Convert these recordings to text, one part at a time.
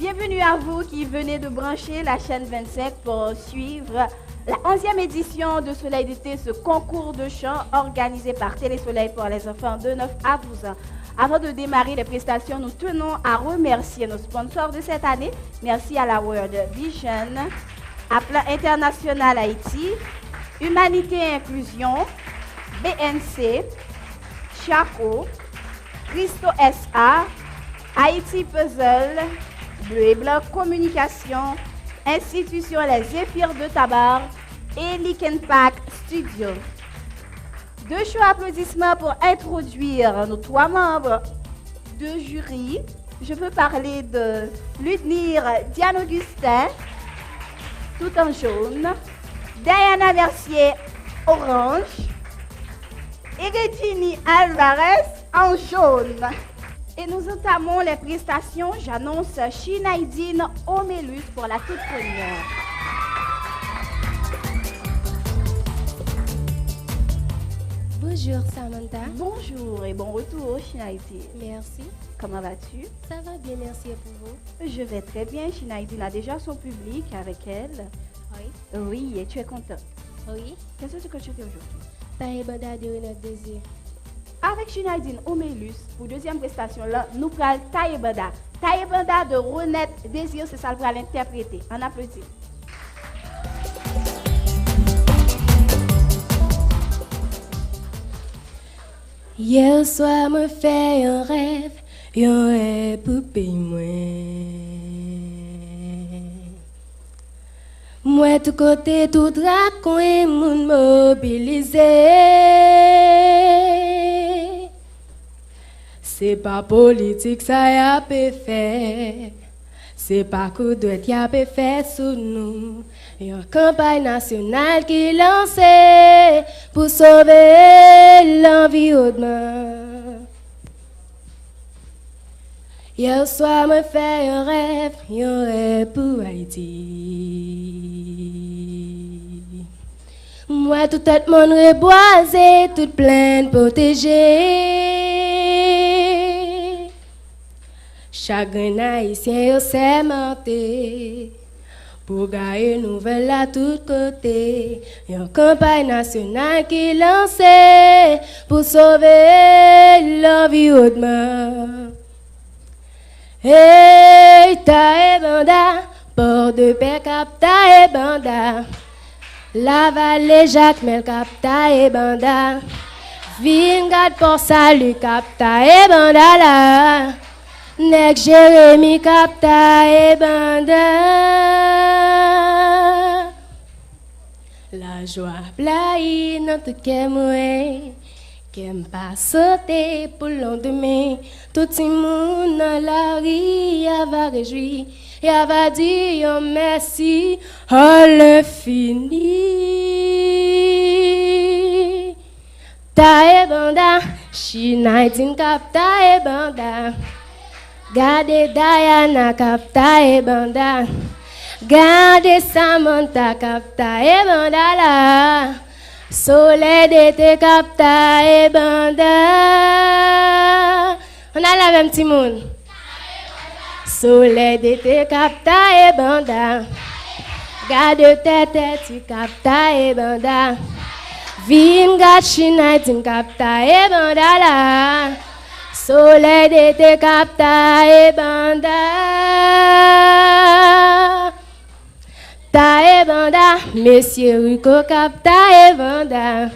Bienvenue à vous qui venez de brancher la chaîne 25 pour suivre la 11e édition de Soleil d'été, ce concours de chant organisé par Télésoleil pour les enfants de 9 à 12 ans. Avant de démarrer les prestations, nous tenons à remercier nos sponsors de cette année. Merci à la World Vision, à Plan International Haïti, Humanité et Inclusion, BNC, Chaco, Christo SA, Haïti Puzzle, Bleu et Blanc Communication, Institution Les Zéphyrs de Tabar et Likenpack Studio. Deux chauds applaudissements pour introduire nos 3 membres de jury. Je veux parler de Ludmire Diane Augustin, tout en jaune, Diana Mercier, orange, et Regini Alvarez en jaune. Et nous entamons les prestations. J'annonce Shinaidine Omelus pour la toute première. Bonjour Samantha. Bonjour et bon retour Shinaidine. Merci. Comment vas-tu? Ça va bien, merci et pour vous? Je vais très bien. Shinaidine a déjà son public avec elle. Oui. Oui, et tu es contente? Oui. Qu'est-ce que tu as aujourd'hui? Taïe Banda de Renat Désir. Avec Shinaidine Omelus, pour deuxième prestation, là, nous prenons Taïe Banda. Taïe Banda de Renat Désir, c'est ça pour l'interpréter. On applaudit. Hier soir, me fait un rêve poupée moi. Moi tout côté, tout raccoin, moun mobilisé. C'est pas politique, ça y a fait. C'est pas coup de y a fait sous nous. Une campagne nationale qui lancée pour sauver l'environnement. Hier soir, me fait un rêve pour Haïti. Moi, tout le monde reboisé, toute pleine protégée. Chagrin haïtien yo sémenté pour gagner nouvelle à tous côtés. Une campagne nationale qui lancée pour sauver l'environnement. Hey, Taïe Banda, port de paix cap Taïe Banda. La vallée Jacques Mel cap Taïe Banda. Vingad pour salut cap Taïe Banda là. Nek Jérémy cap Taïe Banda. La joie blaye dans tout kemwe. Qu'aime pas sauter pour le lendemain. Tout le monde dans la rue va réjouir et va dire merci à l'infini. Taïe Banda, Shinaidine cap Taïe Banda. Gardez Diana cap Taïe Banda. Gardez Samantha cap Taïe Banda là. Soleil d'été cap Taïe Banda. On a la même petit monde. Soleil d'été cap Taïe Banda. Garde tête tu cap Taïe Banda. Vinga Shinaidine cap Taïe Banda là. Soleil d'été cap Taïe Banda. Taïe Banda, Monsieur Rico cap Taïe Banda.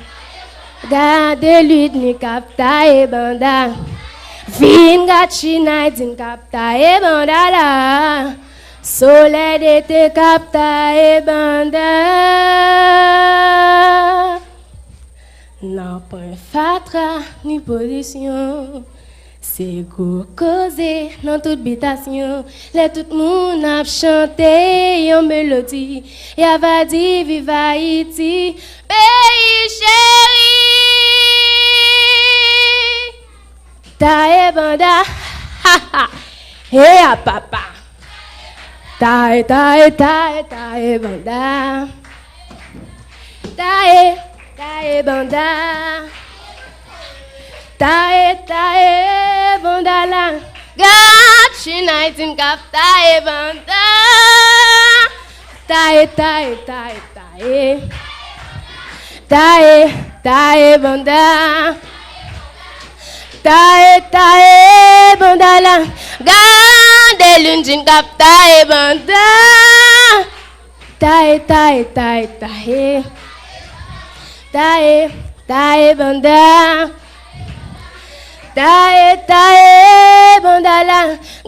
Garde Ludni cap Taïe Banda. Vinga Shinaidine cap Taïe Banda là. Soleil d'été cap Taïe Banda. Non point fatra ni position. C'est go causé dans toute habitation. Les tout moun a chanté yon mélodie. Y'a va dire vive Haïti, pays chéri. Taïe Banda, ha ha, hey a papa. Taïe Taïe Banda. Taïe Banda. Taïe Banda la. God She 19 kap tae banda. Tae, tae, tae, tae. Tae, tae banda. Tae, tae banda la. Gade lunjin kap tae banda. Tae, tae, tae, tae. Tae, tae banda. Tae, tae banda la.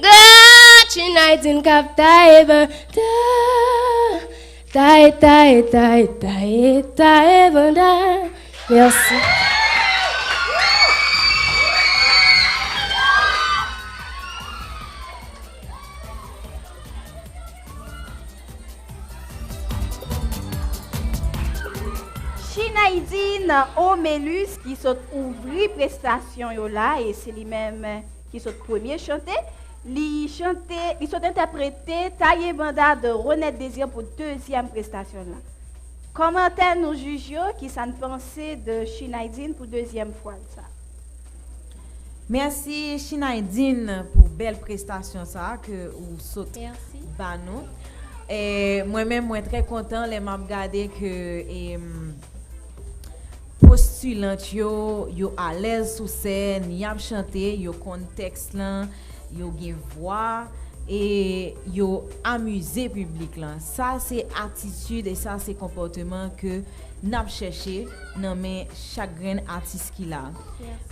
Gade lunjin kap tae banda. Tae, tae, tae, tae, tae banda. Merci. Chinaidine Omelus qui sont ouvri prestation yo là et c'est lui-même qui sont premier chanté. Ils sont interprétés Taillé Banda de René Désir pour deuxième prestation là. Commentaire nous jugeons qui s'en pensait de Chinaidine pour deuxième fois ça. Merci Chinaidine pour belle prestation ça que vous saute ba nous. Et moi-même moi très content les m'a regardé que postulant yo à l'aise sur scène, y a chanté, yo contexte là, yo gen voix et yo amusé public là. Ça c'est attitude et ça c'est comportement que n'a cherché dans mais chaque grain artiste qui là.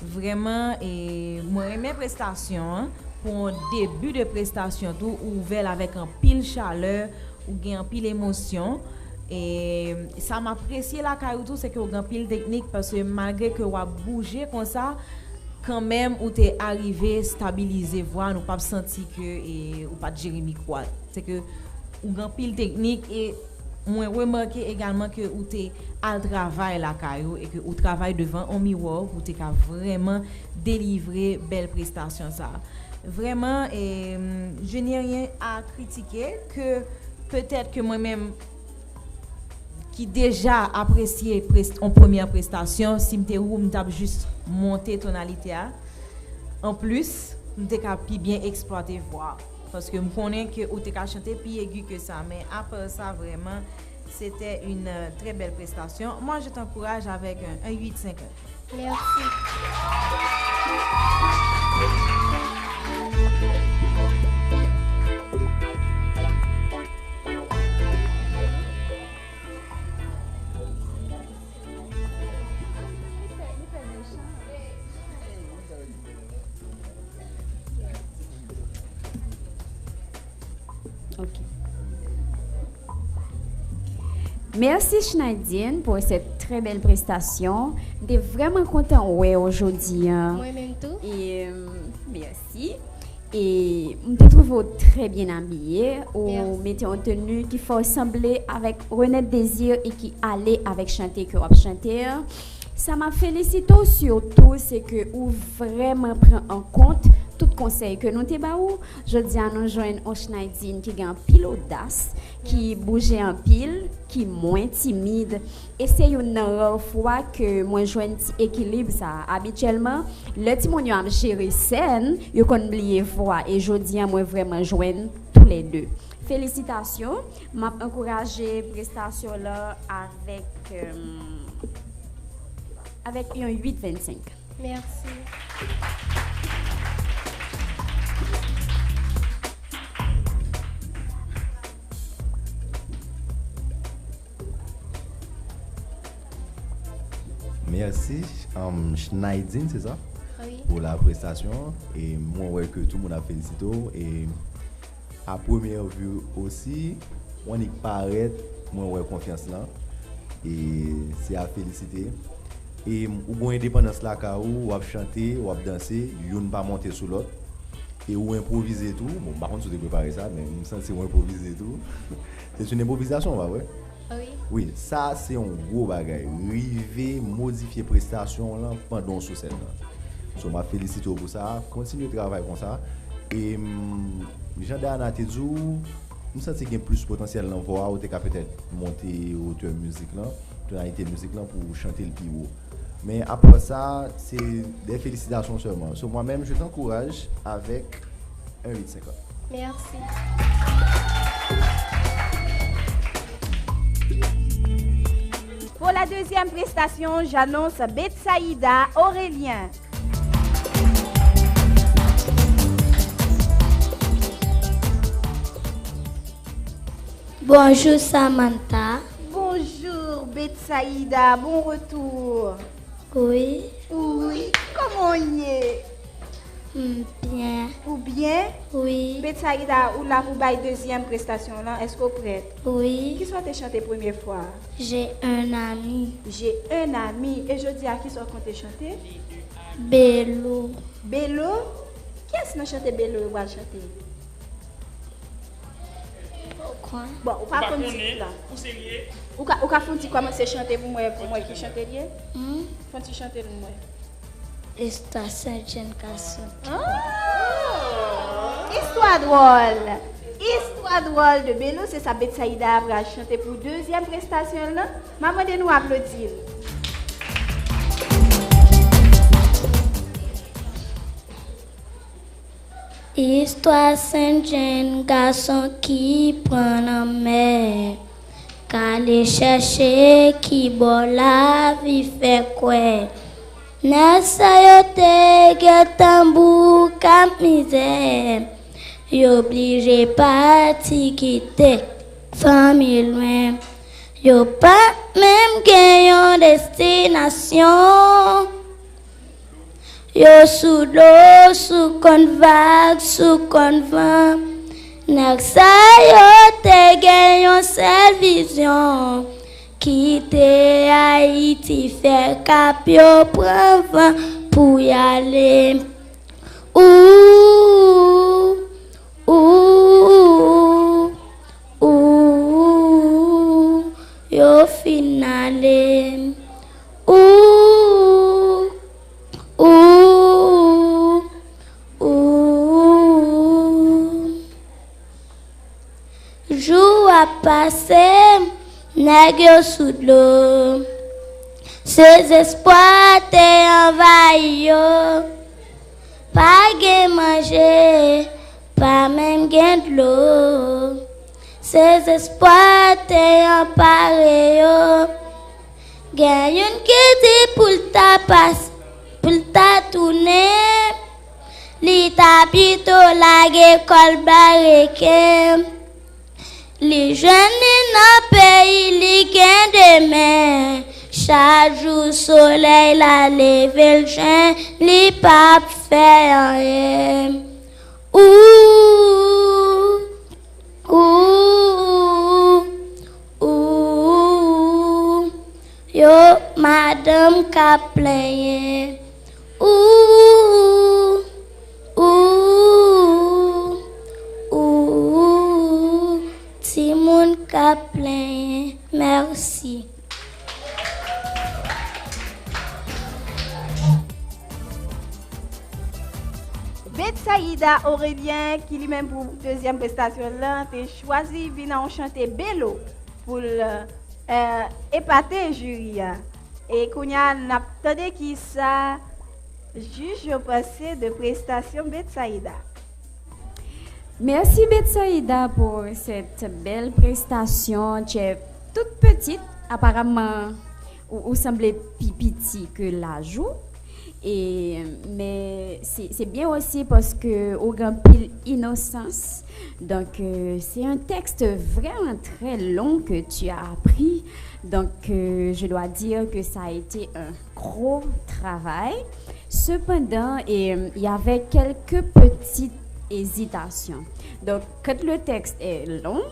Vraiment et moi mes prestations pour un début de prestation tout ouvert avec un pile chaleur ou gen un pile émotion. Et ça m'apprécié la caillou c'est que vous avez pile technique parce que malgré que vous bougé comme ça quand même ou t'es arrivé stabiliser voix nous pas senti que et ou pas gérer micro c'est que vous avez pile technique et moi remarqué également que ou t'es à travail la caillou et que ou travaille devant un miroir pour t'es vraiment délivrer belle prestation ça vraiment et je n'ai rien à critiquer que peut-être que moi-même qui déjà apprécié en première prestation si m'était ou m't'a juste monter tonalité en plus m'était capable bien exploiter voix parce que me connais que ou t'es chanter plus aigu que ça mais après ça vraiment c'était une très belle prestation. Moi je t'encourage avec un 8-5. Merci. Merci Schneidine pour cette très belle prestation. Je suis vraiment content aujourd'hui. Moi-même tout. Et merci. Et je te trouve très bien habillé. Vous mettez en tenue qui faut ressembler avec René Désir et qui allait avec chanter que vous chanter. Ça m'a félicité surtout, c'est que vous vraiment prend en compte tout conseil que nous te baou. Je dis à nous joindre un Schneidine qui a un pile audace, qui bouge en pile, qui est moins timide. Et c'est une rare fois que moi joindre équilibre ça. Habituellement, le timon a géré scène, yo kon oublier voix et je dis à moi vraiment joindre tous les deux. Félicitations, m'a encouragé prestation là avec un 8-25. Merci. Merci, Schneidine, c'est ça? Oui. Pour la prestation. Et moi, ouais, que tout le monde a félicité. Et à première vue aussi, on y paraît, moi, ouais, confiance là. Et c'est à féliciter. Et ou bon indépendance là, ou à chanter, ou à danser, vous ne pas monter sur l'autre. Et ou improviser tout. Bon, par contre, tu as préparé ça, mais je me sens que c'est improviser tout. C'est une improvisation, va ouais? Oui. Oui, ça c'est un gros bagage. River, modifier prestation là pendant ce scène. Je m'a félicité pour ça. Continuez de travailler comme ça. Et Jean-Dana te dit, je sens qu'il y a plus de potentiel dans voix ou tu peut être monter hauteur musique là, tonalité musique là pour chanter le plus haut. Mais après ça, c'est des félicitations seulement. Sur moi-même, je t'encourage avec 1850. Merci. Pour la deuxième prestation, j'annonce Betsaïda Aurélien. Bonjour Samantha. Bonjour Betsaïda, bon retour. Oui. Oui, comment on y est? Bien. Ou bien? Oui. Betsaïda, ou la vous baille deuxième prestation là, est-ce que vous prête? Oui. Qui soit te chanté première fois? J'ai un ami. J'ai un ami et je dis à qui soit qu'on te chanté? Bello. Bello? Qui est-ce qui chante Bello ou va chanter? Pourquoi? Bon, ou pas comme ça là. Ou ka font-il commencer à chanter pour moi qui chante bien? Font-il chanter pour moi? Histoire Saint-Jean Casson. Histoire drôle. Histoire drôle de Bello, c'est ça Betsaïda va chanter pour deuxième prestation là. Maman de nous applaudir. Histoire Saint-Jean Casson qui prend en mer. Qu'aller chercher qui bon la vie fait quoi? Nasa yo te getambou kam misère. Yo obligé parti quitter famille loin. Yo pas même gagnant destination. Yo sous l'eau, sous kon vague, sous kon vent. Nasa yo te gagnant cette vision. Quitter Haïti, faire cap, yo prend vent pour y aller. Ouh, ouh, ouh, yo finale. Ouh, ouh, ouh. Jour a passé. Nèg yo sous l'eau, ses espoirs te envahi yo. Pas gen manger, pas même gen de l'eau. Ses espoirs te emparé yo. Gen yon qui dit pour ta passe, pour ta tourner. Li ta pito la l'école barricade. Les jeunes dans le pays, les gains demain. Chaque jour, soleil la lève le joint, les papes fait rien. Ouh, ouh, ouh, yo, madame ka plaigné. Ouh, ouh, ouh. Simon Caplin, merci. Betsaïda Aurélien, qui lui-même pour deuxième prestation là, a choisi de venir chanter Bello pour épater le jury. Et qu'on a entendu qui ça juge au passé de prestation Betsaïda. Merci Betsaïda pour cette belle prestation. Tu es toute petite, apparemment, ou semblait plus petit que la joue. Mais c'est bien aussi parce que au grand pile innocence. Donc c'est un texte vraiment très long que tu as appris. Donc je dois dire que ça a été un gros travail. Cependant, il y avait quelques petites hésitations. Donc quand le texte est long,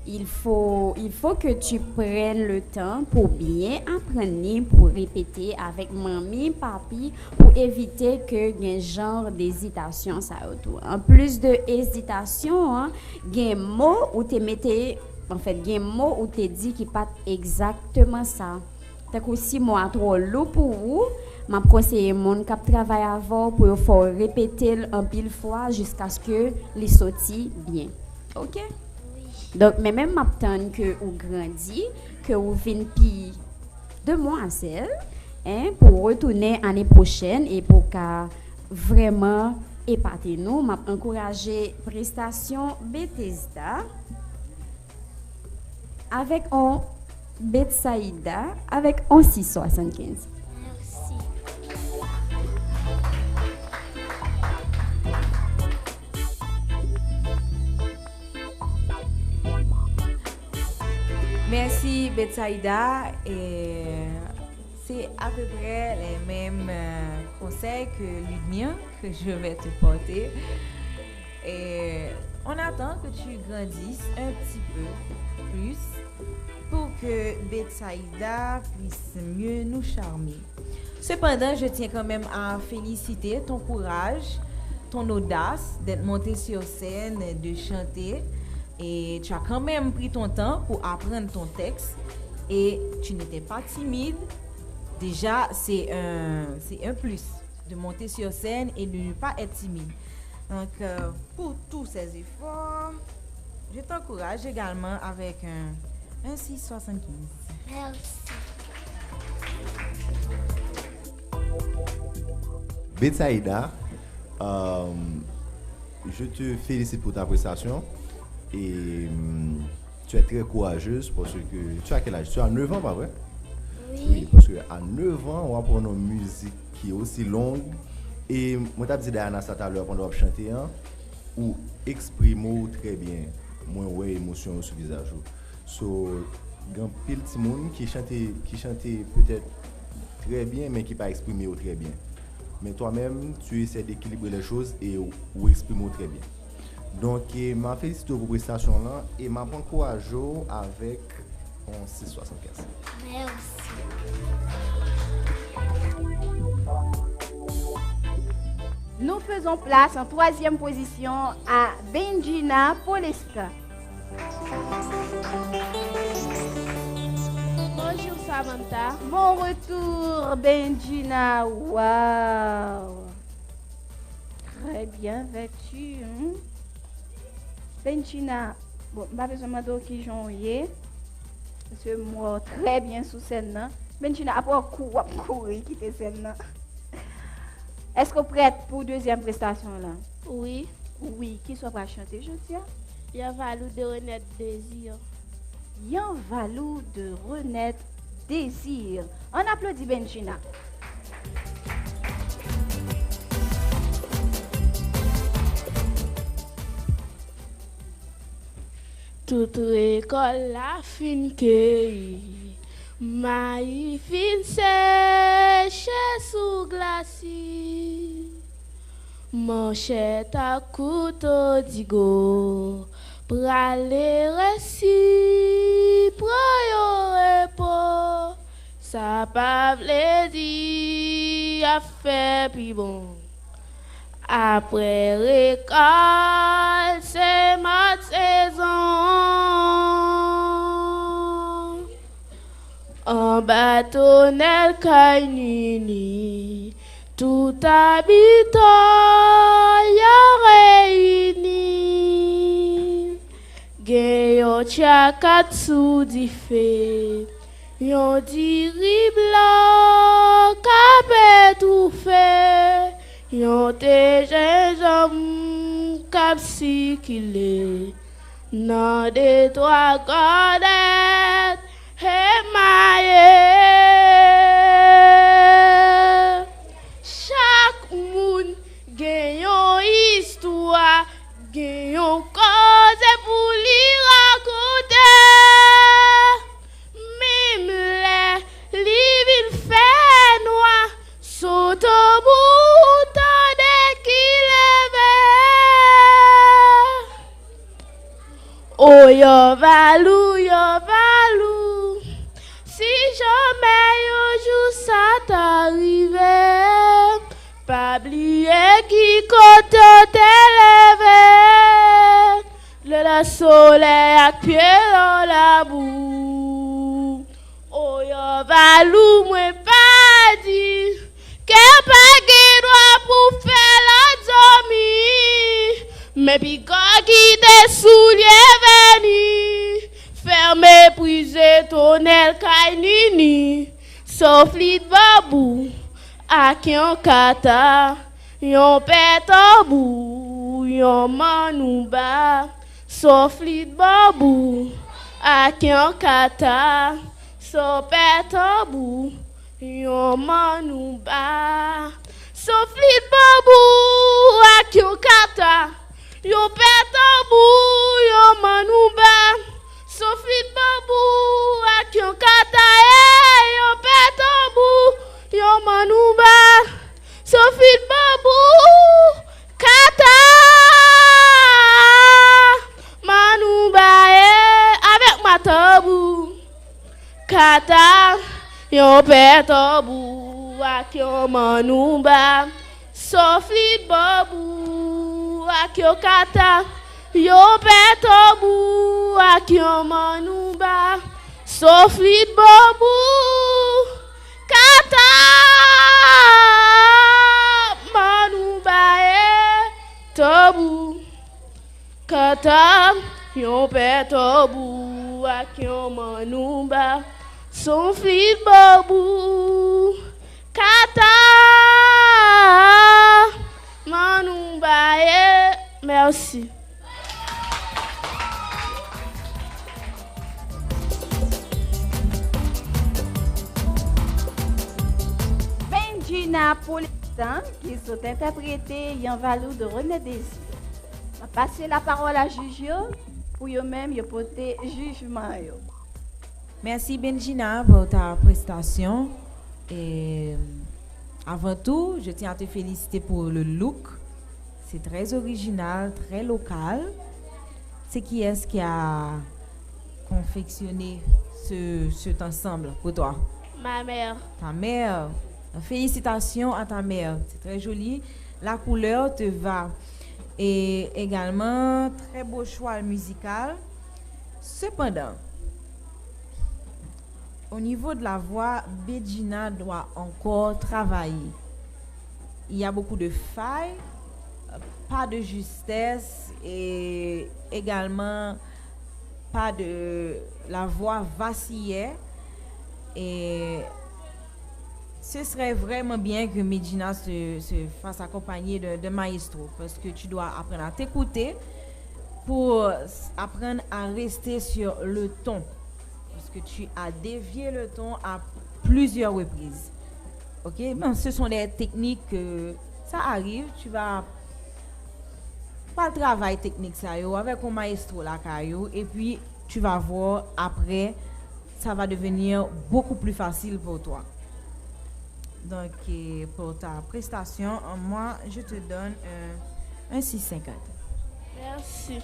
il faut que tu prennes le temps pour bien apprendre, pour répéter avec mamie, papi, pour éviter que y ait un genre d'hésitation ça autour. En plus de hésitation, il y a un mot où tu mettais, en fait, il y a un mot où tu dit qui pas exactement ça. Donc aussi moi trop lourd pour vous, m'a conseillé mon cap travail avant pour faut répéter un pile fois jusqu'à ce que les sorti bien. OK? Donc, mais même m'attendre que vous grandissez, que vous venez puis demoiselle, pour retourner l'année prochaine et pour qu'à vraiment épatez-nous, m'a encouragé prestation Bethesda avec un Betsaïda avec un 675. Merci. Merci Betsaïda et c'est à peu près les mêmes conseils que Ludmilla que je vais te porter. Et on attend que tu grandisses un petit peu plus pour que Betsaïda puisse mieux nous charmer. Cependant, je tiens quand même à féliciter ton courage, ton audace d'être monté sur scène, de chanter. Et tu as quand même pris ton temps pour apprendre ton texte et tu n'étais pas timide. Déjà, c'est un plus de monter sur scène et de ne pas être timide. Donc, pour tous ces efforts, je t'encourage également avec un 6,75. Merci. Betsaïda, je te félicite pour ta prestation et tu es très courageuse parce que tu as quel âge? Tu as 9 ans, pas vrai? Oui, parce qu'à 9 ans, on va prendre une musique qui est aussi longue. Et moi, je dit Diana ça tout à l'heure pendant que je chantais, ou exprime très bien, moi, ouais, émotion sur le visage. So, il y a un petit monde qui chantait peut-être très bien, mais qui n'a pas exprimé très bien. Mais toi-même, tu essaies d'équilibrer les choses et ou exprimer très bien. Donc, je félicite pour cette prestation-là et je m'encourage avec un 6,75. Merci. Nous faisons place en troisième position à Benjina Poleska. Bonjour Samantha. Bon retour, Benjina. Waouh! Très bien vêtu. Benjina, bon, je vais besoin de qui j'en ai. Monsieur moi très bien sous scène. Benjina, après courir, quitter scène. Est-ce que vous êtes prête pour deuxième prestation là? Oui, Oui, qui soit pas chanter, je tiens. il y a Valou de Renette Désir. Yan Valou de Renette Désir. On applaudit Benjina. Toute école la fin que maï fin sèche sous glacis. Manchette à couteau digo. Prale resi, proyo repos. Ça pas vle di a fait plus bon. Après récolte, c'est ma saison. En bâtonnel kainini, tout habitant y réuni. Geyo chakatsu di fe, yon diri blanc kapé tout fait. Yon te jejom kap si kile nan de trois godet emaye. Chaque moun gen yon histoire, gen yon cause pour li raconter. Mim le li vin fait noir, saute au bout de qui leve. Oh yo valou, si jamais un jour ça t'arrive, pas oublier qui côté t'élève. Le soleil à pied dans la boue. Oh yo valou, moi pas dit que pas droit pour faire la dormir. Mais puis quand qui des souliers veni, fermez, brisez ton aile kainini, sauf lit babou, à qui on kata, yon petabou, yon manouba, sofli babou, ak yon kata, so petabou, yon manouba, sofli babou, ak yon kata, yon petabou, yon manouba, sofli babou, ak yon kata, yon petabou, yon manouba. Sophie Babou, Kata, Manoubae, avec ma tabou. Kata, yon petabou, ak yon manouba. Sophie Babou, ak yon kata, yon petabou, ak yon manouba. Sophie Babou, Kata. Manoubae tabou kata yon petabou ak yon manouba son flit babou kata manoubae. Merci. Benjina pour qui sont interprétés en valeur de René Désir. Je vais passer la parole à Jujio pour eux-mêmes porter jugement. Merci Benjina pour ta prestation. Et avant tout, je tiens à te féliciter pour le look. C'est très original, très local. C'est qui est-ce qui a confectionné cet ensemble pour toi? Ma mère. Ta mère. Félicitations à ta mère, c'est très joli. La couleur te va. Et également, très beau choix musical. Cependant, au niveau de la voix, Benjina doit encore travailler. Il y a beaucoup de failles, pas de justesse et également pas de... La voix vacillait et... Ce serait vraiment bien que Benjina se fasse accompagner de maestro parce que tu dois apprendre à t'écouter pour apprendre à rester sur le ton parce que tu as dévié le ton à plusieurs reprises. Ok, ben, ce sont des techniques ça arrive, tu vas pas le travail technique ça yo avec un maestro là et puis tu vas voir après ça va devenir beaucoup plus facile pour toi. Donc, pour ta prestation, moi, je te donne un 6,50. Merci.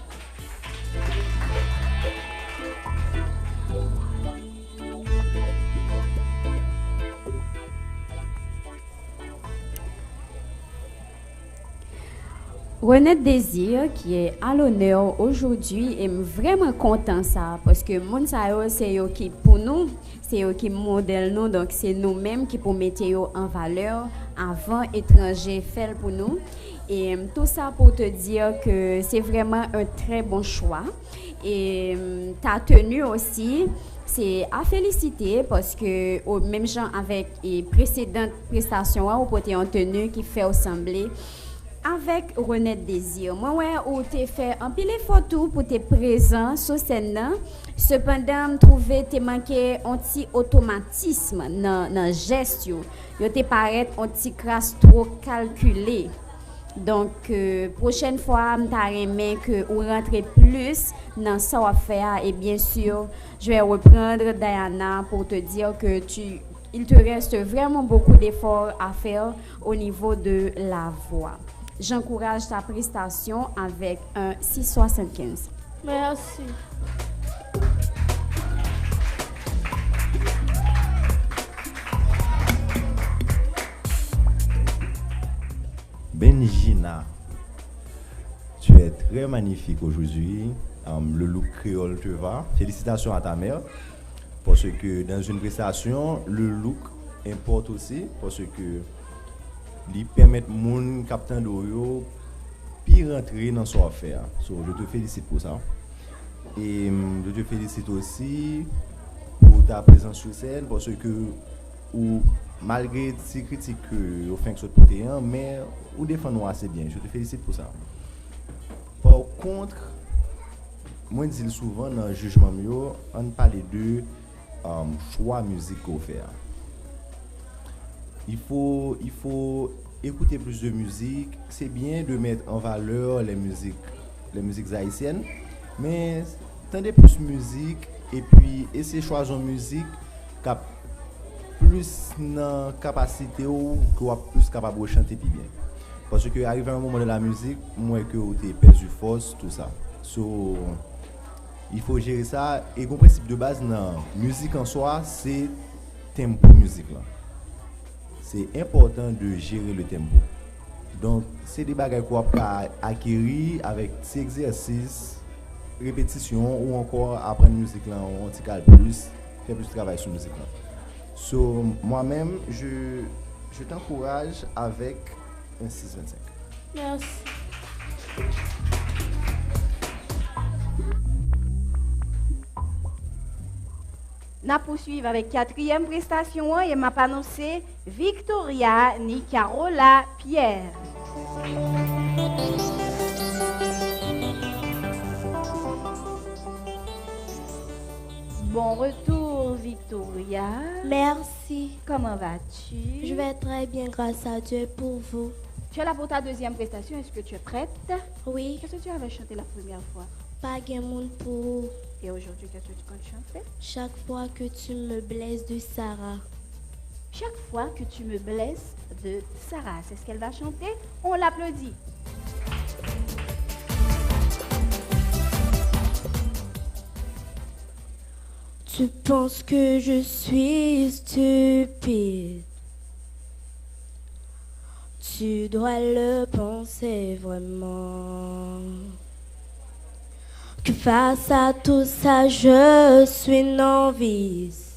René Désir qui est à l'honneur aujourd'hui et vraiment content ça parce que moun sa yo c'est yo qui pour nous c'est eux qui modèle nous donc c'est nous-mêmes qui pour mettre yo en valeur avant étranger fait pour nous et tout ça pour te dire que c'est vraiment un très bon choix et ta tenue aussi c'est à féliciter parce que au même genre avec les précédentes prestations on peut en tenue qui fait ressembler avec René Désir. Moi, ouais, où t'es fait un pile photo pour tes présents sur scène. Cependant, trouver t'es manqué un petit automatisme dans geste yo. Yo t'es paraît un petit crasse trop calculé. Donc, prochaine fois, m'ta aimé que ou rentrer plus dans ça à faire et bien sûr, je vais reprendre Diana pour te dire que il te reste vraiment beaucoup d'efforts à faire au niveau de la voix. J'encourage ta prestation avec un 6,75. Merci. Benjina, tu es très magnifique aujourd'hui. Le look créole te va. Félicitations à ta mère. Parce que dans une prestation, le look importe aussi. Parce que il permet moun captain d'Oyo puis rentrer dans son affaire. So, je te félicite pour ça. Et je te félicite aussi pour ta présence sur scène parce que ou malgré ces critiques que vous faites sur le côté, mais vous défendez assez bien. Je te félicite pour ça. Par contre, moi je dis souvent dans le jugement, on parle de choix musique qu'on fait. Il faut écouter plus de musique. C'est bien de mettre en valeur les musiques haïtiennes, mais tendez plus musique et puis essayer de choisir une musique qui a plus de capacité ou qui est plus capable de chanter plus bien. Parce que arrive un moment de la musique, moi que tu perdu force, tout ça. So, il faut gérer ça. Et le principe de base dans la musique en soi, c'est tempo musique là. C'est important de gérer le tempo. Donc, c'est des bagages qu'on peut acquérir avec ces exercices, répétition ou encore apprendre la musique là, on t'y plus, faire plus de travail sur la musique là. So, moi-même, je t'encourage avec un 6-25. Merci. Nous poursuivons avec quatrième prestation et m'a annoncé Victoria Nicarola Pierre. Bon retour Victoria. Merci. Comment vas-tu? Je vais très bien grâce à Dieu pour vous. Tu es là pour ta deuxième prestation. Est-ce que tu es prête? Oui, Qu'est-ce que tu avais chanté la première fois? pas de monde pour Et aujourd'hui, qu'est-ce que tu comptes chanter? chaque fois que tu me blesses de Sarah. Chaque fois que tu me blesses de Sarah. C'est ce qu'elle va chanter. On l'applaudit. Tu penses que je suis stupide. Tu dois le penser vraiment. Que face à tout ça, je suis novice.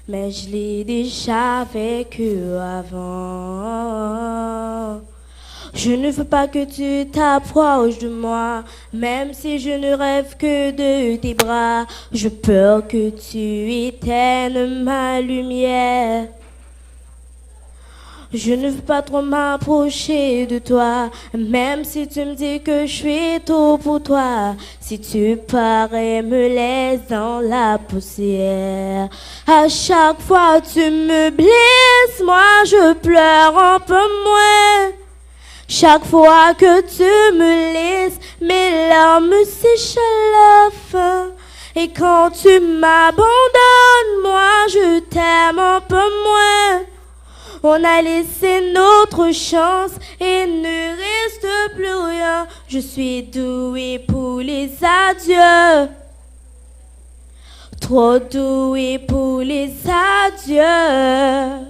Mais je l'ai déjà vécu avant. Je ne veux pas que tu t'approches de moi, même si je ne rêve que de tes bras. Je peur que tu éteignes ma lumière. Je ne veux pas trop m'approcher de toi, même si tu me dis que je suis tout pour toi. Si tu parais me laisses dans la poussière. À chaque fois tu me blesses, moi je pleure un peu moins. Chaque fois que tu me laisses, mes larmes sèchent à la fin. Et quand tu m'abandonnes, moi je t'aime un peu moins. On a laissé notre chance et ne reste plus rien. Je suis douée pour les adieux. Trop douée pour les adieux.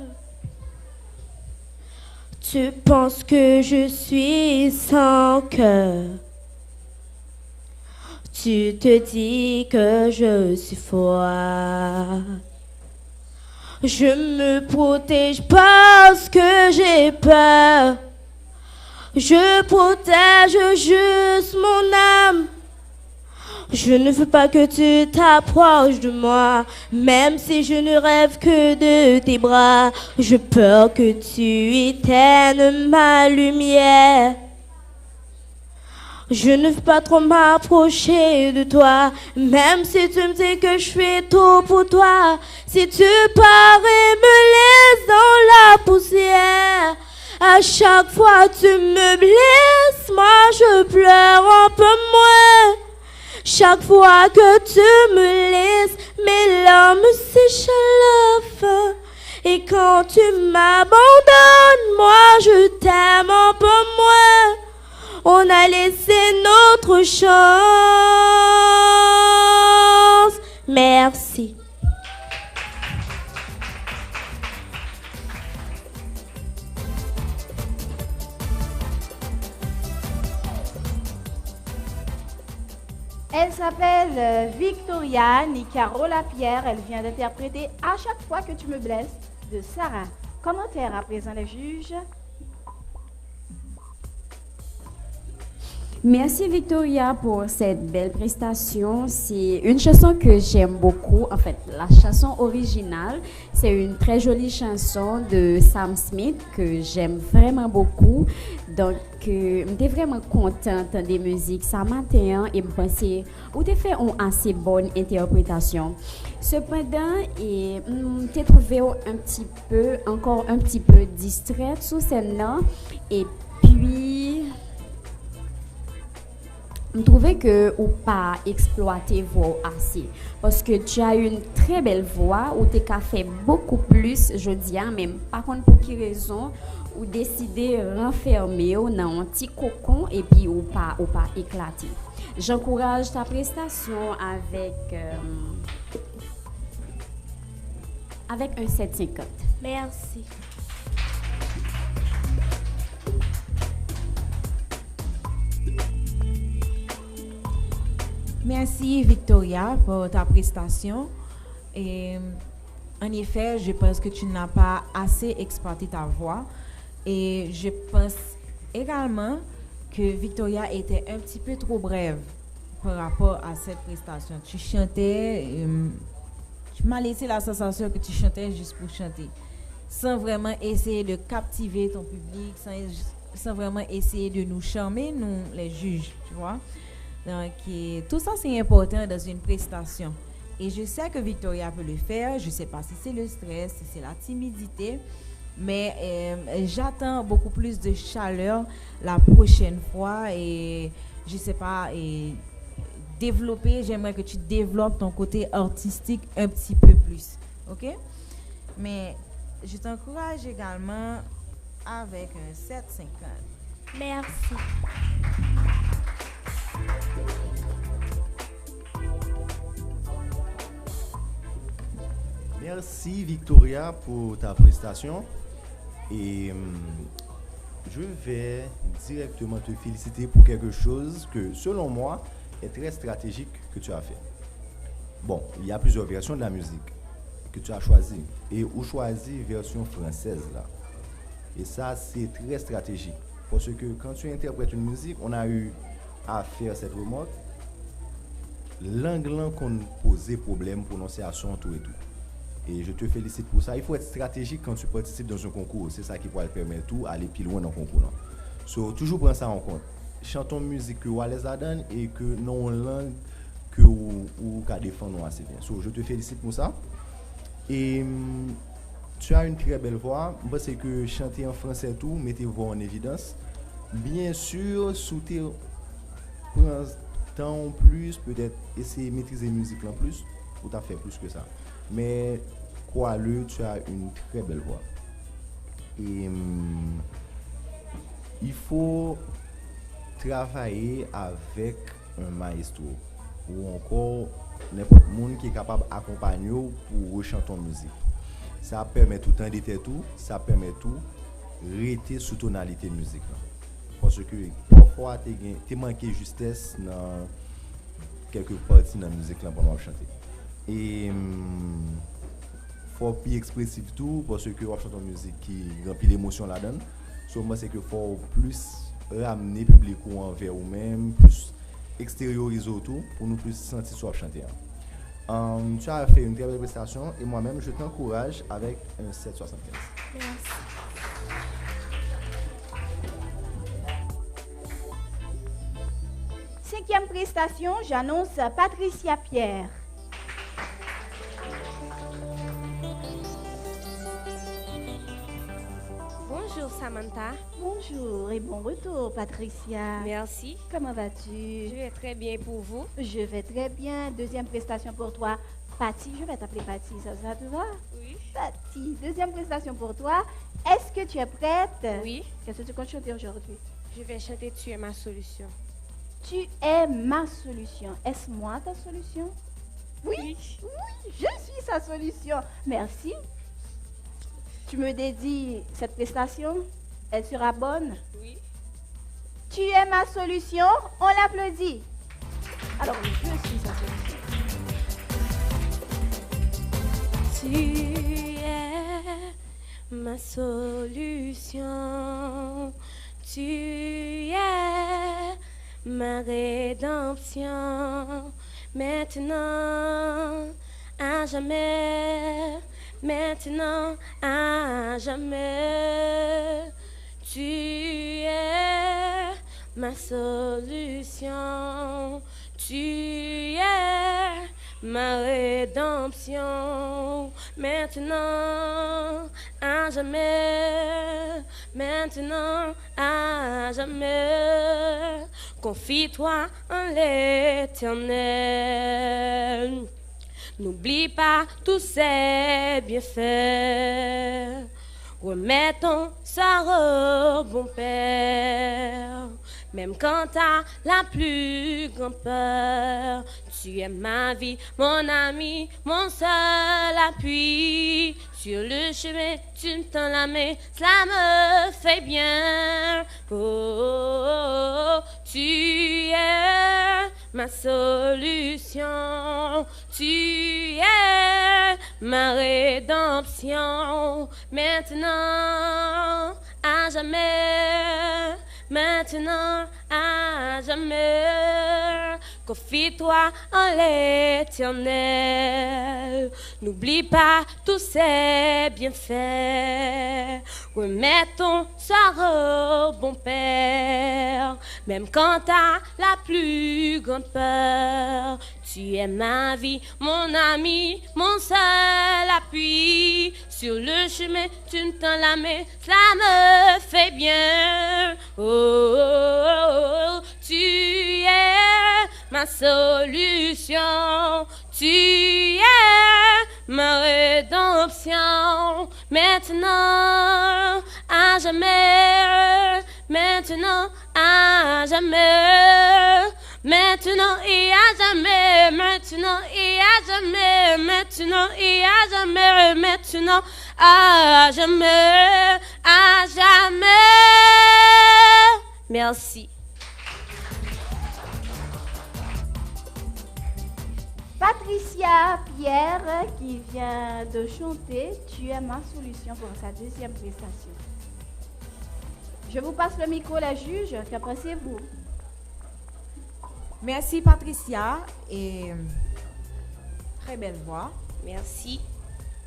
Tu penses que je suis sans cœur. Tu te dis que je suis folle. Je me protège parce que j'ai peur. Je protège juste mon âme. Je ne veux pas que tu t'approches de moi, même si je ne rêve que de tes bras. J'ai peur que tu éteignes ma lumière. Je ne veux pas trop m'approcher de toi, même si tu me dis que je fais tout pour toi. Si tu parais me laisses dans la poussière. À chaque fois tu me blesses, moi je pleure un peu moins. Chaque fois que tu me laisses, mes larmes sèchent à la fin. Et quand tu m'abandonnes, moi je t'aime un peu moins. On a laissé notre chance. Merci. Elle s'appelle Victoria Nicarola Pierre. Elle vient d'interpréter À chaque fois que tu me blesses de Sarah. Commentaire à présent les juges. Merci Victoria pour cette belle prestation. C'est une chanson que j'aime beaucoup. En fait, la chanson originale, c'est une très jolie chanson de Sam Smith que j'aime vraiment beaucoup. Donc, j'étais vraiment contente des musiques ça matin et me pensais ou t'as fait une assez bonne interprétation. Cependant, t'ai trouvé encore un petit peu distraite sous scène-là. Et puis je trouvais que ou pas exploité voix assez parce que tu as une très belle voix ou tu as fait beaucoup plus je dis même par contre pour quelle raison ou décider renfermer dans un petit cocon et puis ou pas éclater. J'encourage ta prestation avec un 7,50. Merci. Merci Victoria pour ta prestation. Et en effet, je pense que tu n'as pas assez exploité ta voix. Et je pense également que Victoria était un petit peu trop brève par rapport à cette prestation. Tu chantais, tu m'as laissé la sensation que tu chantais juste pour chanter, sans vraiment essayer de captiver ton public, sans vraiment essayer de nous charmer, nous les juges, tu vois. Donc, tout ça, c'est important dans une prestation. Et je sais que Victoria peut le faire. Je ne sais pas si c'est le stress, si c'est la timidité. Mais j'attends beaucoup plus de chaleur la prochaine fois. Et je ne sais pas, j'aimerais que tu développes ton côté artistique un petit peu plus. OK? Mais je t'encourage également avec un 7,50. Merci. Merci Victoria pour ta prestation et je vais directement te féliciter pour quelque chose que selon moi est très stratégique que tu as fait. Bon, il y a plusieurs versions de la musique que tu as choisies et ou choisi version française là. Et ça c'est très stratégique parce que quand tu interprètes une musique, on a eu à faire cette remarque. L'angle qu'on posait problème, prononciation, tout et tout. Et je te félicite pour ça. Il faut être stratégique quand tu participes dans un concours. C'est ça qui pourra te permettre tout aller plus loin dans le concours. So, toujours prendre ça en compte. Chantons musique que vous à l'aise donne et que non langue que vous qu'à défendre assez bien. So, je te félicite pour ça. Et tu as une très belle voix. Moi, c'est que chanter en français tout, mettez voix en évidence. Bien sûr, soutenir prendre temps plus, peut-être essayer de maîtriser la musique en plus, ou t'as fait plus que ça. Mais crois-le, tu as une très belle voix. Et il faut travailler avec un maestro ou encore n'importe monde qui est capable d'accompagner pour chanter en musique. Ça permet tout le temps d'être tout, ça permet tout rester sous tonalité de musique. Parce que parfois tu manqué justesse dans quelques parties dans la musique là pendant chanter. Et faut plus expressif tout parce que on chante une musique qui remplit l'émotion là-dedans. So moi c'est que faut plus ramener public ou envers ou même plus extérioriser tout pour nous plus sentir soit chanter. Tu as fait une très belle prestation et moi-même je t'encourage avec un 7,75. Merci. Cinquième prestation, j'annonce Patricia Pierre. Bonjour Samantha. Bonjour et bon retour Patricia. Merci. Comment vas-tu? Je vais très bien pour vous. Je vais très bien. Deuxième prestation pour toi. Patty, je vais t'appeler Patty, ça te va? Oui. Patty, deuxième prestation pour toi. Est-ce que tu es prête? Oui. Qu'est-ce que tu comptes chanter aujourd'hui? Je vais chanter Tu es ma solution. Tu es ma solution. Est-ce moi ta solution? Oui, je suis sa solution. Merci. Tu me dédies cette prestation? Elle sera bonne? Oui. Tu es ma solution. On l'applaudit. Alors, je suis sa solution. Tu es ma solution. Tu es ma rédemption, maintenant, à jamais, maintenant, à jamais. Tu es ma solution, tu es ma rédemption, maintenant, à jamais, maintenant, à jamais. Confie-toi en l'Éternel. N'oublie pas tous ses bienfaits. Remets ton sort au bon Père. Même quand t'as la plus grande peur, tu es ma vie, mon ami, mon seul appui. Sur le chemin, tu me tends la main, cela me fait bien. Oh, tu es ma solution, tu es ma rédemption. Maintenant, à jamais. Maintenant, à jamais, confie-toi en l'Éternel. N'oublie pas tous ses bienfaits. Remets ton sort au bon Père. Même quand t'as la plus grande peur, tu es ma vie, mon ami, mon seul appui. Sur le chemin, tu me tends la main, cela me fait bien. Oh, tu es ma solution, tu es ma rédemption. Maintenant, à jamais, maintenant, à jamais. Maintenant et à jamais, maintenant et à jamais, maintenant et à jamais, maintenant à jamais, à jamais. Merci. Patricia Pierre qui vient de chanter Tu es ma solution pour sa deuxième prestation. Je vous passe le micro, la juge. Que pensez-vous? Merci Patricia et très belle voix. Merci.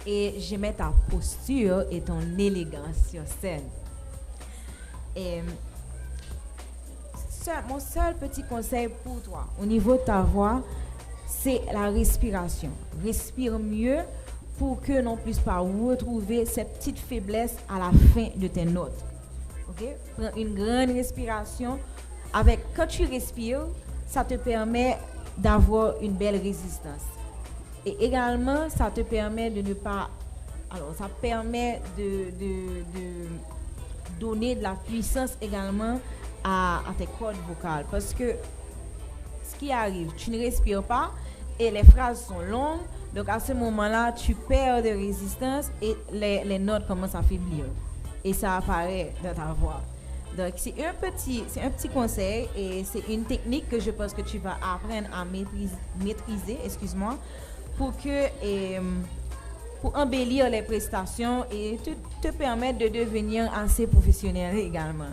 Et j'aimais ta posture et ton élégance sur scène. Et mon seul petit conseil pour toi au niveau de ta voix, c'est la respiration. Respire mieux pour que l'on puisse pas retrouver cette petite faiblesse à la fin de tes notes. Ok? Prends une grande respiration. Quand tu respires, ça te permet d'avoir une belle résistance. Et également, ça te permet de ne pas... Alors, ça permet de donner de la puissance également à tes cordes vocales. Parce que ce qui arrive, tu ne respires pas et les phrases sont longues. Donc, à ce moment-là, tu perds de résistance et les notes commencent à faiblir. Et ça apparaît dans ta voix. Donc, c'est un petit conseil et c'est une technique que je pense que tu vas apprendre à maîtriser, pour embellir les prestations et te permettre de devenir assez professionnel également.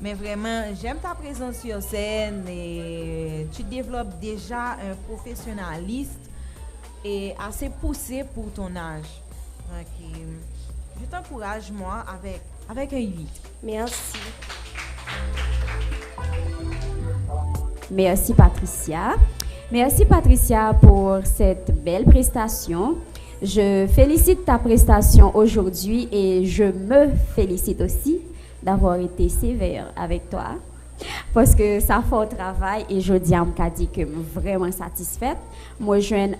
Mais vraiment, j'aime ta présence sur scène et tu développes déjà un professionnalisme et assez poussé pour ton âge. Donc, je t'encourage, moi, avec un 8. Merci. Merci Patricia. Merci Patricia pour cette belle prestation. Je félicite ta prestation aujourd'hui et je me félicite aussi d'avoir été sévère avec toi parce que ça fait un travail et je dis à dit que je suis vraiment satisfaite. Moi j'ai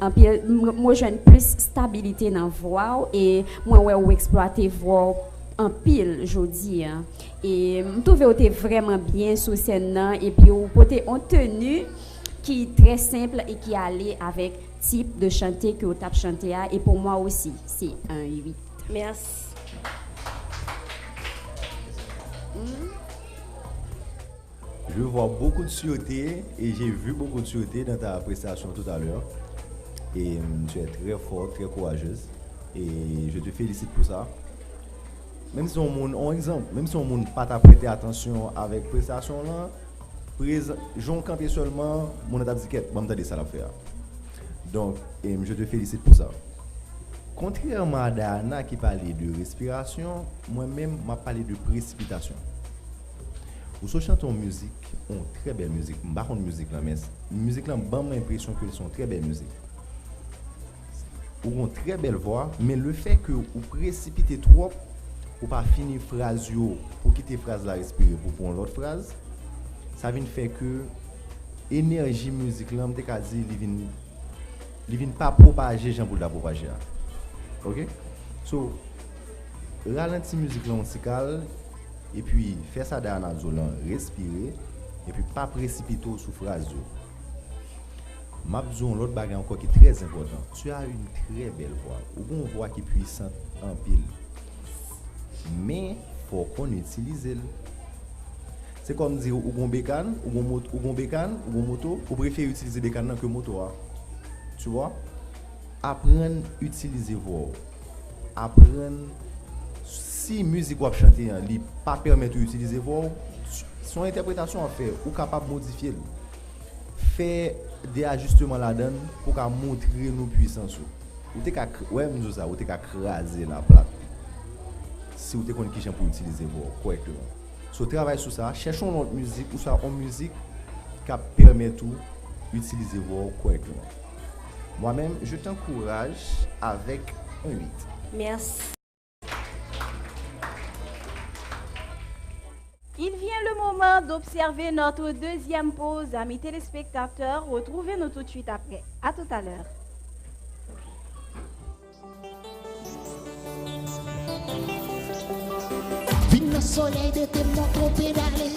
plus stabilité dans la voix et moi ouais exploiter voix en pile aujourd'hui et je trouve que vraiment bien sur scène et puis vous portez une tenue qui est très simple et qui allait avec type de chanter que vous avez chanté et pour moi aussi c'est un 8. Merci. Je vois beaucoup de sûreté et j'ai vu beaucoup de sûreté dans ta prestation tout à l'heure. Et tu es très forte, très courageuse. Et je te félicite pour ça. Même si on monde, en exemple, même si on monde pas t'a prêté attention avec prestation là, J'en campé seulement, mon état dit qu'est, bon, ça la faire. Donc, je te félicite pour ça. Contrairement à Dana qui parlait de respiration, moi-même, je parlé de précipitation. Ou so chantons musique, une très belle musique. Je ne sais pas musique là, mais musique là, j'ai l'impression que sont très belles musiques. Ou une très belle voix, mais le fait que vous précipitez trop, ou pas finir phrase pour quitter phrase là respirer pour prendre l'autre phrase, ça vient faire que énergie musique là, me dit il vient pas propager Jean pour la propager. OK? So ralentir musique là on s'y calme et puis faire ça dans la zone, respirer et puis pas précipiter sous phrase. Mabzon l'autre bagarre encore qui est très important. Tu as une très belle voix, ou une voix qui est puissante en pile. Mais faut qu'on utilise. C'est comme dire ou bon bécane, ou bon moto, ou préfère utiliser bécane que moto. Tu vois? Apprendre à utiliser voix. Apprendre si musique ou chanter en libre pas permettre d'utiliser voix, son interprétation en fait ou capable de modifier. Faire des ajustements là-dedans pour montrer nos puissances. Ou t'es qu'à craser la plaque. Si vous êtes connu pour utiliser voix correctement. So travaille sur ça, cherchons notre musique ou ça en musique qui permet d'utiliser voix correctement. Moi-même, je t'encourage avec un 8. Merci. Il vient le moment d'observer notre deuxième pause, amis téléspectateurs. Retrouvez-nous tout de suite après. À tout à l'heure. Vigne le soleil de tes motos pédalés.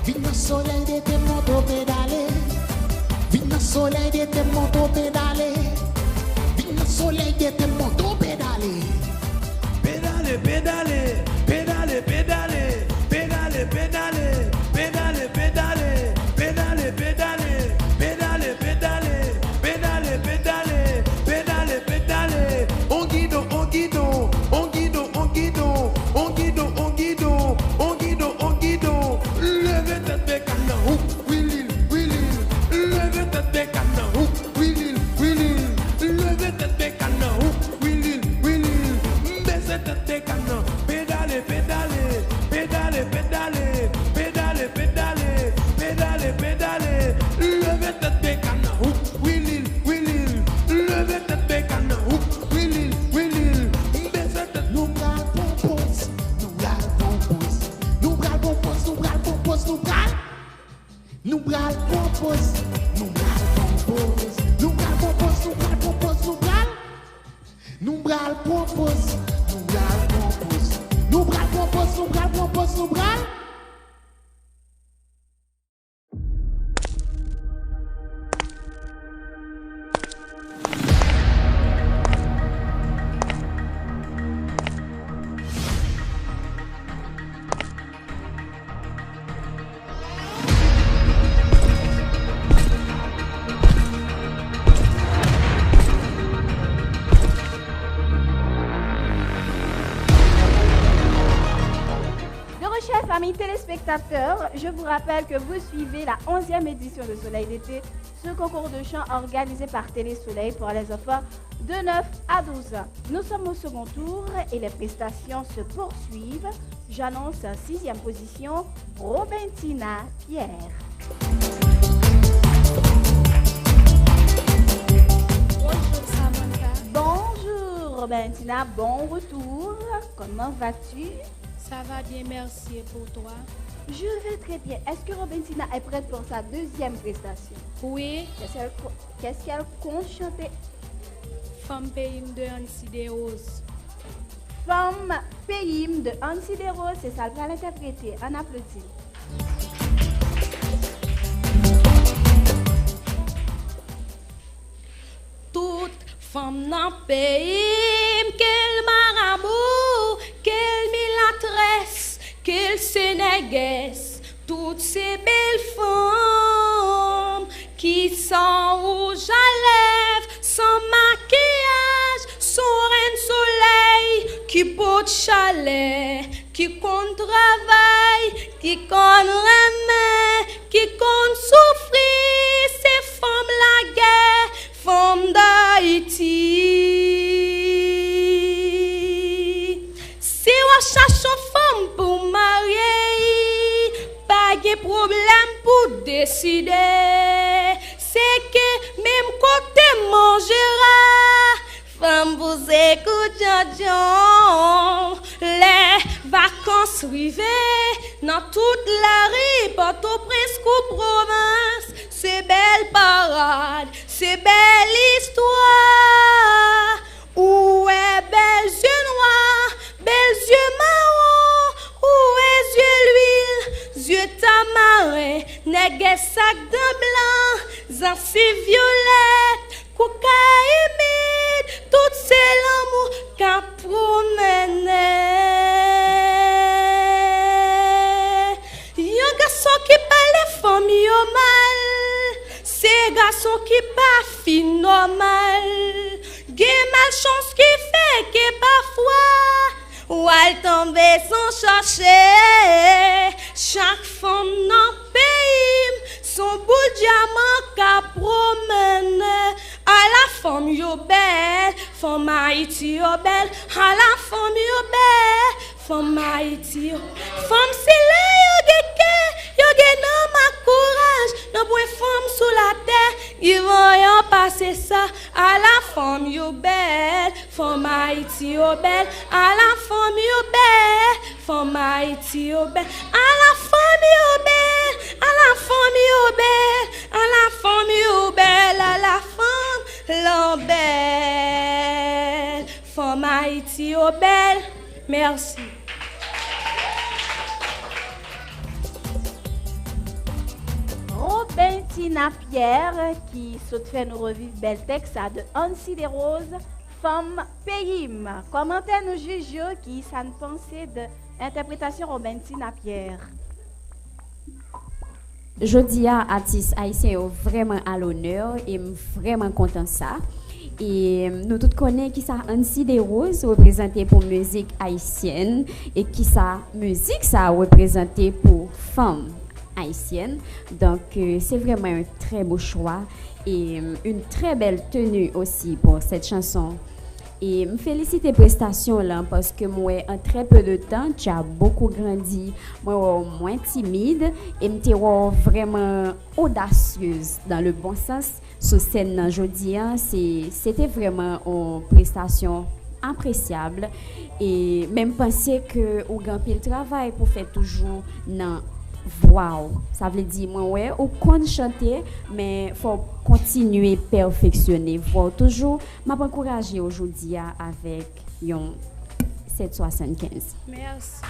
Vigne le soleil de tes motos pédalés. Vigne le soleil de tes motos pédalés. Vigne le soleil de tes motos pédalés. Pédalez, pédalez, pédalez, pédalez. Pédalez, pédalez, pédalez, pédalez, pédalez, pédalez, pédalez, pédalez, pédalez, pédalez, pédalez, pédalez. On guide, on guide, on guide, on guide, on guide, on guide, on guide, on guide. Levez tête de canon, Willy, Willy. Levez tête de canon, Willy, Willy. Levez tête de canon, Willy, Willy. Baissez tête de canon, pédalez, pédalez. Pédalez, pédalez, pédalez, pédalez, pédalez, pédalez. Levez tête de canard, Willy, Willy. Levez tête de canard, Willy, Willy. Baissez tête. Nous bral pompos, nous bral pompos. Nous bral pompos, nous bral pompos, nous bral. Nous bral pompos, nous bral pompos. Nous bral pompos, nous bral pompos, nous bral. Nous bral pompos, nous bral pompos. Nous bral pompos, nous bral pompos, nous bral. Amis téléspectateurs, je vous rappelle que vous suivez la 11e édition de Soleil d'été, ce concours de chant organisé par Télé Soleil pour les enfants de 9 à 12 ans. Nous sommes au second tour et les prestations se poursuivent. J'annonce en 6e position Robentina Pierre. Bonjour Samantha. Bonjour Robentina, bon retour. Comment vas-tu? Ça va bien, merci. Et pour toi? Je vais très bien. Est-ce que Robentina est prête pour sa deuxième prestation? Oui. Qu'est-ce qu'elle compte chanter? Femme pays de Ansi de Rose. Femme pays de Ansi de Rose, c'est ça, elle va l'interpréter. On applaudit. Toute femme dans pays, quel marabout, quelle milatresse, quelle sénégaise, toutes ces belles femmes qui sont rouges à lèvres, sans maquillage, sans reine soleil, qui portent chalet, qui compte travail, qui compte remet, qui qui compte souffrir, c'est femmes la guerre, femmes d'Haïti. Si on cherche une femme pour marier, pas de problème pour décider. C'est que même côté mangera, femme vous écoute, Jean. Les vacances arrivées, dans toute la rue, Port-au-Prince ou province, c'est belle parade, c'est belle histoire. Où est belles yeux noirs, belles yeux marrons, où est yeux l'huile, yeux tamarin, nègre sac de blanc, zansi violette, cocaïne, tout c'est l'amour qu'a promené. Yon garçon qui parle femme yo mal, c'est garçon qui pas fin normal. Gen malchance qui fait que parfois ou elle tombe sans chercher. Chaque femme dans pays son bout de diamant qu'a promené. À la femme yo belle, femme Haïti yo belle. À la femme yo belle, femme Haïti yo. Femme c'est là yo gen non ma courage, non pour femme sous la terre, ils vont y passer ça. À la femme yo belle, femme Haïti yo belle. À la femme yo belle, femme Haïti yo belle. À la femme yo belle, à la femme yo belle. À la femme yo belle, à la femme l'embelle. Femme Haïti yo belle. Merci. Robentina Pierre qui saute fait nous revivre bel texte de Annecy des Roses, Femme Payim. Commentaire nous juge qui ça ne pensait de interprétation Robentina Pierre. Je dis à artistes haïtiens vraiment à l'honneur et vraiment content ça. Et nous tous connaissons qui ça Annecy des Roses représenté pour musique haïtienne et qui ça musique ça représenté pour femmes haïtienne. Donc c'est vraiment un très beau choix et une très belle tenue aussi pour cette chanson. Et me félicite prestation là parce que moi en très peu de temps tu as beaucoup grandi, moi moins timide et m'étais vraiment audacieuse dans le bon sens sur scène aujourd'hui. C'était vraiment une prestation appréciable et même penser que au grand pile travail pour faire toujours dans wow, ça veut dire moi ouais ou qu'on chanter mais faut continuer perfectionner, faut toujours m'encourager aujourd'hui avec yon 775. Merci.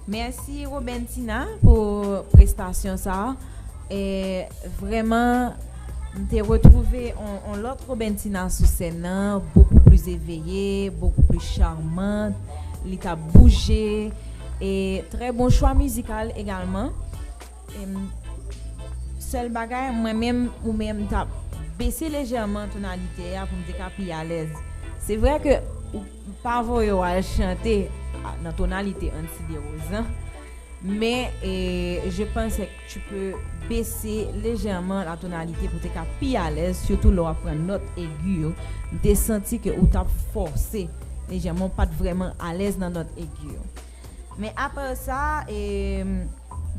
Merci Robentina pour prestation ça et vraiment t'ai retrouvé en l'autre Robentina sur scène, beaucoup plus éveillée, beaucoup plus charmante, il a bougé et très bon choix musical également. Seul bagage moi-même ou même t'as baissé légèrement tonalité pour me décaper à l'aise. C'est vrai que pas voyo à chanter dans tonalité Annecy des Roses. Mais je pense que tu peux baisser légèrement la tonalité pour te plus à l'aise, surtout là après note aiguë, tu senti que ou t'as forcé légèrement pas vraiment à l'aise dans note aiguë. Mais après ça je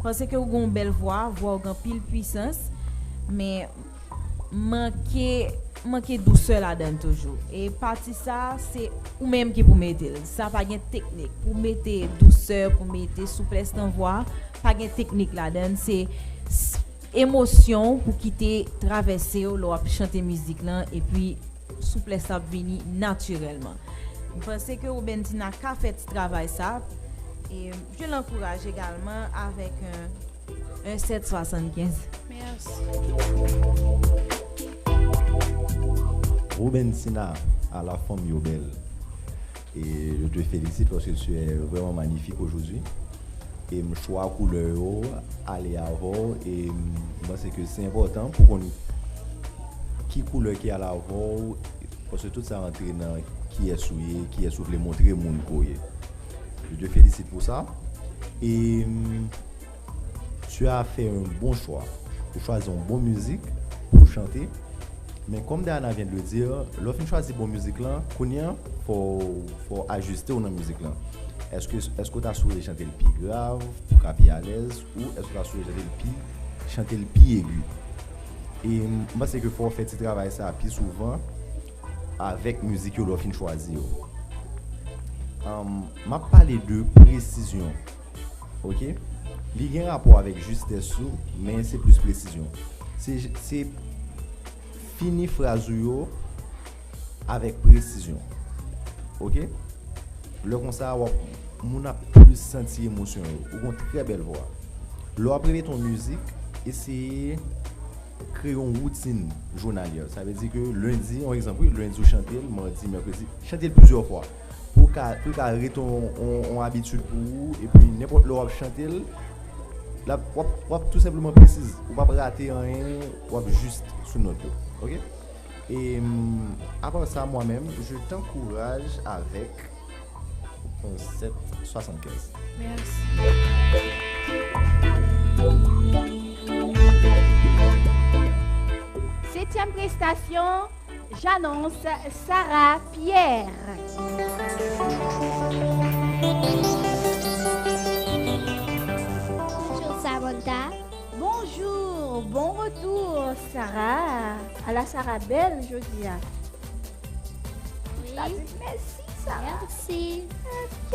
pense que vous avez une belle voix une pile puissance, mais manquer douceur là-dedans toujours. Et partie ça c'est ou même qui pour mettre ça pas gain technique pour mettre douceur, pour mettre souplesse dans voix, pas gain technique là-dedans, c'est émotion pour quitter traverser ou chanter musique là et puis souplesse ça venir naturellement. Je pense que Robentina a fait ce travail ça et je l'encourage également avec un 775. Merci. Robentina à la femme yo belle. Et je te félicite parce que tu es vraiment magnifique aujourd'hui. Et mon choix couleur aller avant et je pense que c'est important pour qu'on qui couleur qui à l'avant Parce que tout ça rentre dans qui est souillé, qui est soufflé montrer mon courrier. Je te félicite pour ça. Et tu as fait un bon choix pour choisir une bonne musique pour chanter. Mais comme Diana vient de le dire, lorsqu'on choisit une bonne musique là, il faut ajuster une musique là. Est-ce que tu as souhaité chanter le plus grave pour qu'elle à l'aise ou est-ce que tu as souhaité chanter le plus aigu? Et moi c'est que faut faire ce travail ça plus souvent avec musique que l'on choisir. M'a parlé de précision. OK? Il y a un rapport avec justesse mais c'est plus précision. C'est fini phrase yo avec précision. OK? Le comme ça on a plus senti émotion ou une très belle voix. Là après ton musique, essayer créer une routine journalière. Ça veut dire que lundi, par exemple, lundi vous chantez, mardi, mercredi, chantez plusieurs fois pour carrer ton habitude pour vous et puis n'importe l'heure chanter là tout simplement précise, ou pas rater rien, ou juste sous note. OK? Et après ça moi-même, je t'encourage avec un 7,75. Merci. Septième prestation, j'annonce Sarah Pierre. Bonjour Samantha. Bonjour, bon retour Sarah. À la Sarah belle, Josia. Oui. Merci Sarah. Merci. Ok.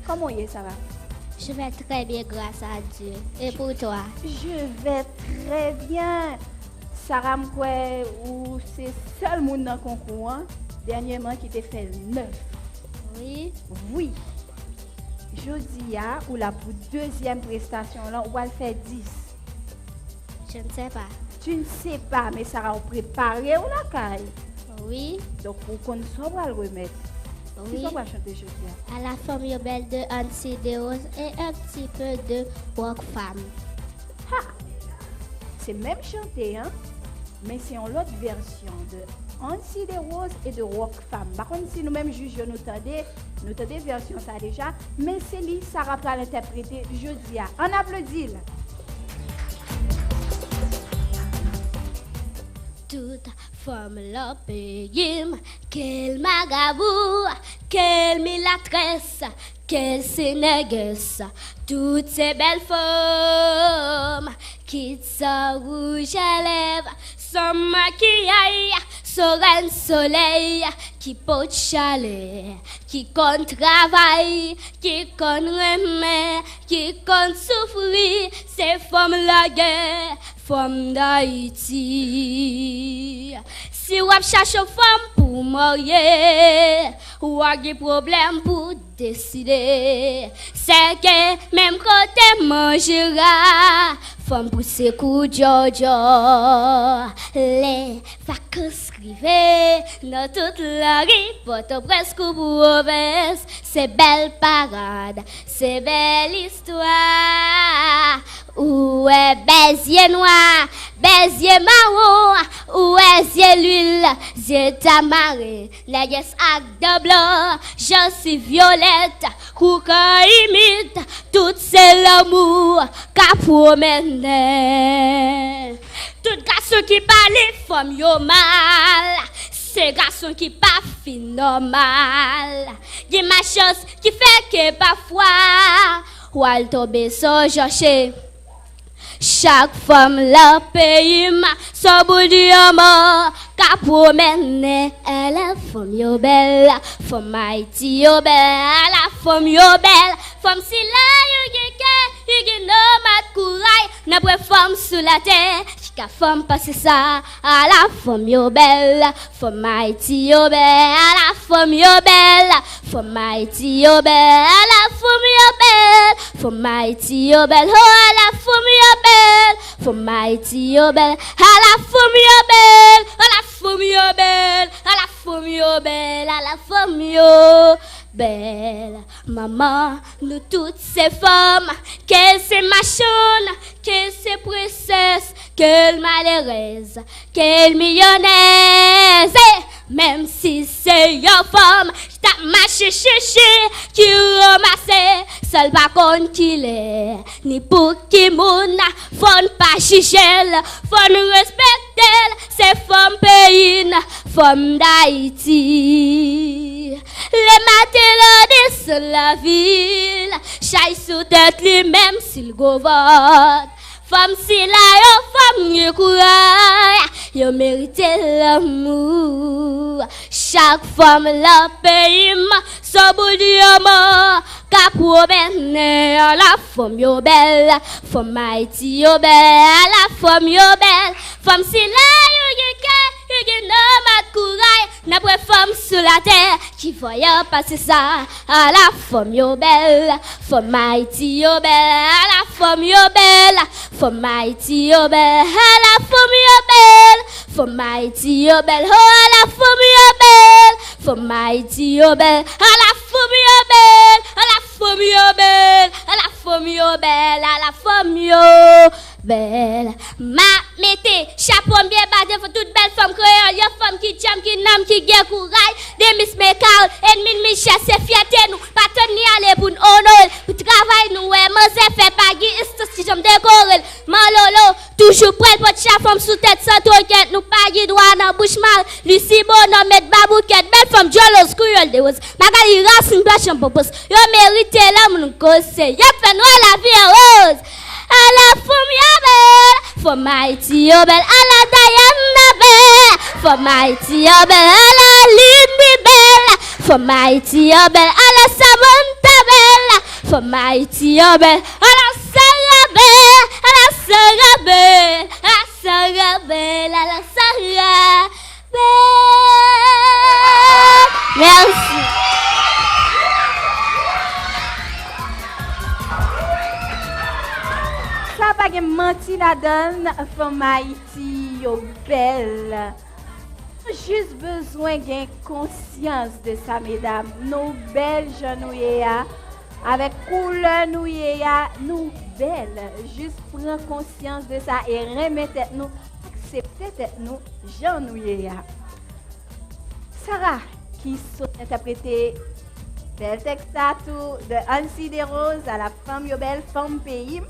Comment est Sarah? Je vais très bien grâce à Dieu. Et pour toi? Je vais très bien. Sarah m'kwe ou c'est seul monde dans le concours hein? Dernièrement qui t'a fait 9. Oui. Oui. Jodia ou la pour deuxième prestation là, ou elle fait 10. Je ne sais pas. Tu ne sais pas, mais Sarah a préparé ou la caille. Oui. Donc pour qu'on soit le remettre. Oui. Qui va chanter Jodia? À la femme belle de Ansi de Rose et un petit peu de Rock Femme. Ha! C'est même chanté, hein? Mais c'est en l'autre version de Ansi de Rose et de Rock Femme. Par contre, si nous-mêmes jugeons, nous t'avons version ça déjà, mais c'est lui, Sarah peut l'interpréter jeudi. On applaudit. Toute femme la pays, quel magabou, quelle milatresse, quelle sénégresse, toutes ces belles femmes qui sont rouges à lèvres, sans maquillage, sans reine soleil, qui porte chalet, qui compte travail, qui compte remet, qui compte souffrir, ces femmes la guerre, femmes d'Haïti. Si vous cherchez une femme pour marier, ou avez des problèmes pour décider, c'est que même côté mangera, femme pour ses coups Jojo. Les vacances arrivées, dans toute la rue, porte presque mauvaise, c'est belle parade, c'est belle histoire. Où est Béziers noir, Béziers marron, où est Zier l'huile, Zier tamaré, Néguès ak de blanc, je suis violette, Kouka imite, tout c'est l'amour qu'a promène. Tout garçon qui parle, femme yo mal, c'est garçon qui pas fin normal. Y'a ma chance qui fait que parfois, ou elle tombe sans chercher. Chaque femme la pays ma son bout du amour qu'a promène elle est femme yo belle femme Haïti yo belle la femme yo belle femme si la yo geke no mat courage n'a pas femme sous la terre qui femme passer ça à la femme yo belle femme Haïti yo belle la femme yo belle femme Haïti yo belle la femme yo belle femme Haïti yo belle oh la femme yo belle for mighty yo belle, à la femme yo belle, à la femme yo belle, à la femme yo belle, à la femme yo belle. Maman, nous toutes ces femmes, qu'elle c'est machonne, qu'elle c'est princesse, qu'elle malheureuse, qu'elle millionnaise. Même si c'est une femme, t'as marché chercher, qui ramasse, seul pas contre qui l'est, ni pour qui moun, faut pas chichel, faut nous respecter, c'est femme pays, femme d'Haïti. Les matins de la ville, chaque sous tête lui-même s'il go vote. Femme si la yo, femme y courage, yo mérite l'amour. Chaque femme la paye, son bout diamant, cap robene, la femme yo belle, femme Haïti yo belle, la femme yo belle. Femme si la yo y nomade courage, n'après femme sur la terre, qui voyait passer ça, à la femme yo belle, femme Haïti yo belle, à la femme yo belle, femme Haïti yo belle, à la femme yo belle, femme Haïti yo belle, oh à la femme yo belle, femme Haïti yo belle, à la femme yo belle, à la femme yo belle, à la femme yo belle, à la femme yo belle. Ma mettez chapeau bien badé pour toute belle femme créole, y'a femme qui jam, qui nam, qui gagne courage, des Miss Mekal, ennemi de Michel, c'est fierté nous, pas tenir aller pour nous honorer, pour travailler nous, ouais, moi c'est fait pas guy, si j'aime décorer, malolo, toujours prêt pour chaque femme sous tête, sans toquette, nous pas guy droit dans bouche mal, Lucie Bonhomme, met babouquette, belle femme, jolose, cruelle de rose, Magali Racine, blanche, popos, y'a mérité l'homme, nous conseille, y'a fait nous la vie rose. À la femme yo belle, femme Haïti yo belle, à la Diana belle, femme Haïti yo belle, à la Lindy belle, femme Haïti yo belle, à la Samantha belle, femme Haïti yo belle, à la Sarah belle, à la Sarah belle, à la Sarah belle, à la Sarah belle. Merci. Ça pas que menti la donne, femme Haïti yo belle. Juste besoin de conscience de ça, mesdames. Nous belles jeunes avec couleur nous belles. Juste prendre conscience de ça et remettre nous, accepter nous gens nous Sarah qui sont interprétée bel texte de Ansi des Roses à la femme yo belle, femme pays.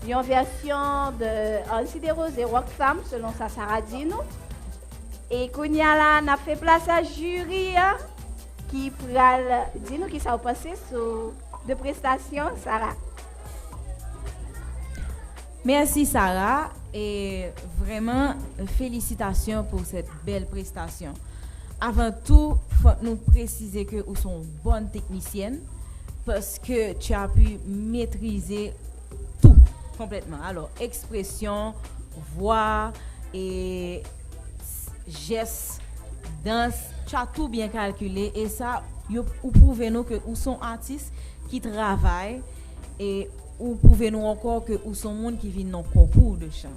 Une version de Ansi des Roses et Rock Femme, selon ça, Sarah dit nous. Et Kounia là, on a fait place à jury qui pourra dire nous qui ça a passé sur de prestations, Sarah. Merci Sarah et vraiment félicitations pour cette belle prestation. Avant tout, il faut nous préciser que nous sommes bonnes techniciennes parce que tu as pu maîtriser tout. Complètement. Alors, expression, voix et gestes, danse, tu as tout bien calculé et ça, vous pouvez nous que vous sont artistes qui travaillent et vous pouvez nous encore que vous sont monde qui viennent dans concours de chant.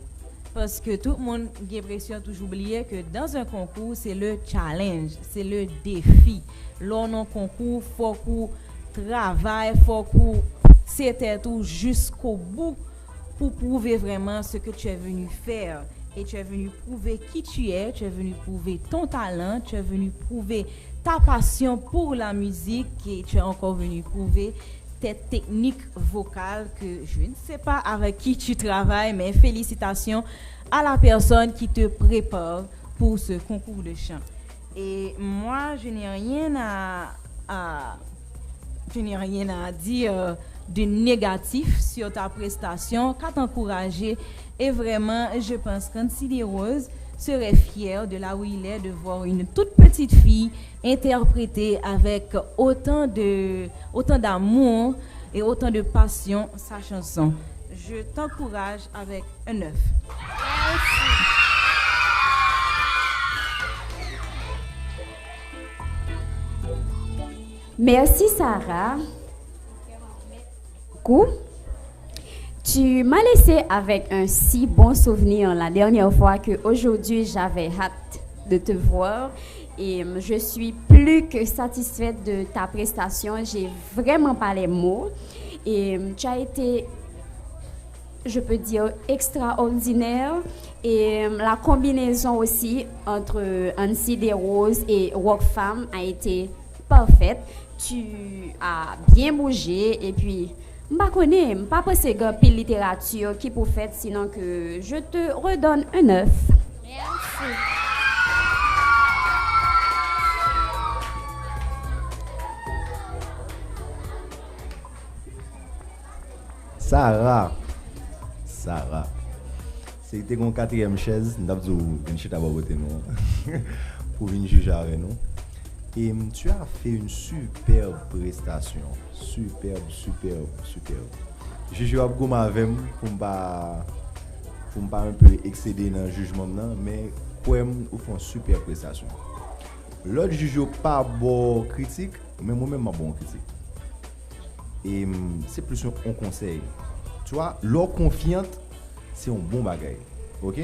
Parce que tout le monde a l'impression toujours oublier que dans un concours, c'est le challenge, c'est le défi. Lors d'un concours, il faut qu'on travaille, il faut qu'on c'était tout jusqu'au bout. Pour prouver vraiment ce que tu es venu faire. Et tu es venu prouver qui tu es venu prouver ton talent, tu es venu prouver ta passion pour la musique et tu es encore venu prouver tes techniques vocales que je ne sais pas avec qui tu travailles, mais félicitations à la personne qui te prépare pour ce concours de chant. Et moi, je n'ai rien à dire de négatif sur ta prestation, qu'à t'encourager et vraiment, je pense qu'Ansi des Roses serait fier de là où il est de voir une toute petite fille interpréter avec autant d'amour et autant de passion sa chanson. Je t'encourage avec un œuf. Merci Sarah. Tu m'as laissé avec un si bon souvenir la dernière fois que aujourd'hui j'avais hâte de te voir Et je suis plus que satisfaite de ta prestation. J'ai vraiment pas les mots. Et tu as été, je peux dire, extraordinaire. Et la combinaison aussi entre Annecy des Roses et Rock Femme a été parfaite. Tu as bien bougé et puis je ne connais pas penser que pile littérature qui pour faire sinon que je te redonne un 9. Merci. Sarah. C'était mon quatrième chaise. Nous avons une chute à voter pour venir juger avec nous. Et tu as fait une superbe prestation. Superbe. Je suis à Gouma avec moi pour ne pas un peu excéder dans le jugement, mais pour moi, ils font une super prestation. L'autre juge pas bon critique, mais moi-même, je bon critique. Et c'est plus un conseil. Tu vois, l'eau confiante, c'est un bon bagage. Ok?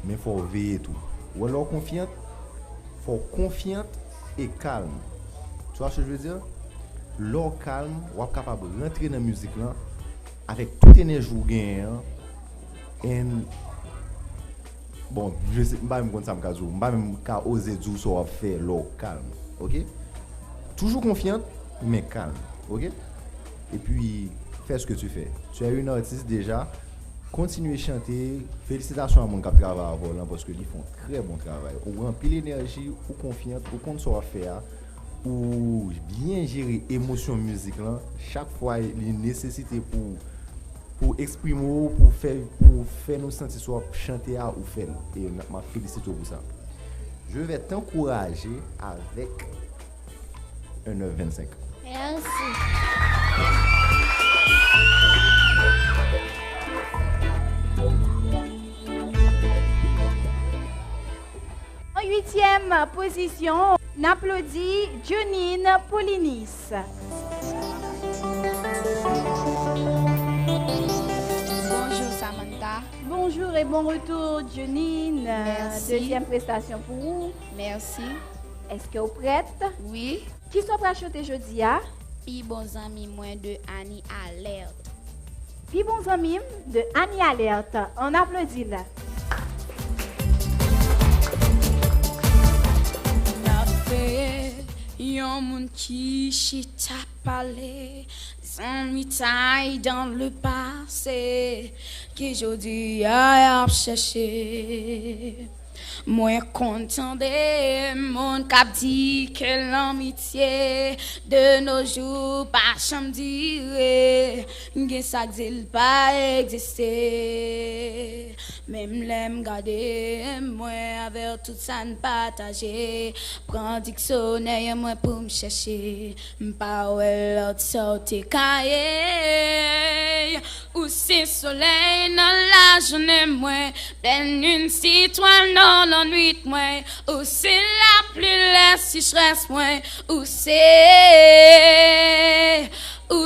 Mais il faut veiller tout. Ou alors confiante, il faut confiante et calme. Tu vois ce que je veux dire? L'eau calme, on est capable de rentrer dans la musique là, avec toute énergie que vous gagnez. Et bon, je ne sais pas si je ne vais pas oser dire ce qu'on fait l'eau calme. Ok? Toujours confiante, mais calme. Ok? Et puis, fais ce que tu fais. Tu es une artiste déjà. Continuez à chanter. Félicitations à mon cap travail à Volant parce qu'ils font très bon travail. Ou remplir l'énergie, ou confiante, ou qu'on soit faire, ou bien gérer l'émotion musique là. Chaque fois, il y a une nécessité pour exprimer, pour faire nous sentir soit chanter ou faire. Et je me félicite pour ça. Je vais t'encourager avec un 9,25. Merci. En 8e position, on applaudit Janine Paulinis. Bonjour Samantha. Bonjour et bon retour Janine. Merci. Deuxième prestation pour vous. Merci. Est-ce que vous êtes prête? Oui. Qui sont prêts à chanter aujourd'hui? Pi bons amis moins de Annie Alerte. Puis bons amis de Annie Alerte. On applaudit là. La fait yon moun qui chita parler sans mitaille dans le passé qui jodi a cherché. Moi content de mon cap dit que l'amitié de nos jours pas cham dire gen ça dit pas exister même l'aime garder moi avec tout ça ne partager prend dictionnaire moi pour me chercher pas l'autre sorti cahier ou c'est soleil dans la journée moi pleine une citoyenne dans la nuit moi ou c'est la pluie la sécheresse moi ou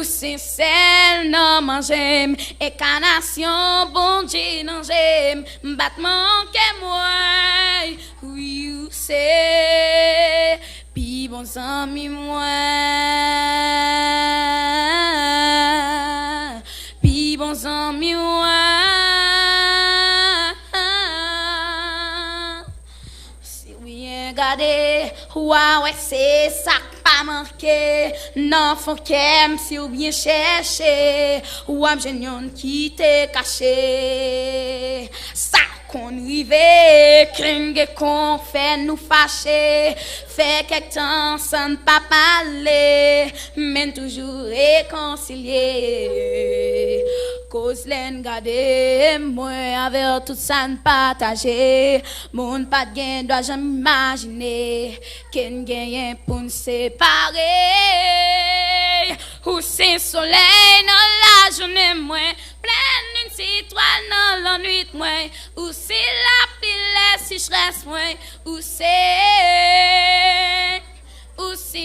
c'est celle non manger et canation bon Dieu non j'aime battement que moi oui ou c'est puis bon ami moi puis bon ami moi regardez, ouais, c'est ça pas manqué. Non, faut qu'aime si ou bien chercher. Ou am génion qui t'est caché. Ça qu'on rive, cringue qu'on fait nous fâcher. Fait quelque temps sans pas parler, mais toujours réconcilier. Cause l'en garder, moi avec tout ça ne partager. Mon pas de gain doit jamais imaginer qu'un gain pour nous séparer. Où c'est soleil dans la journée, moi pleine une citoyenne dans la nuit, moi où c'est la pile sécheresse, moi où c'est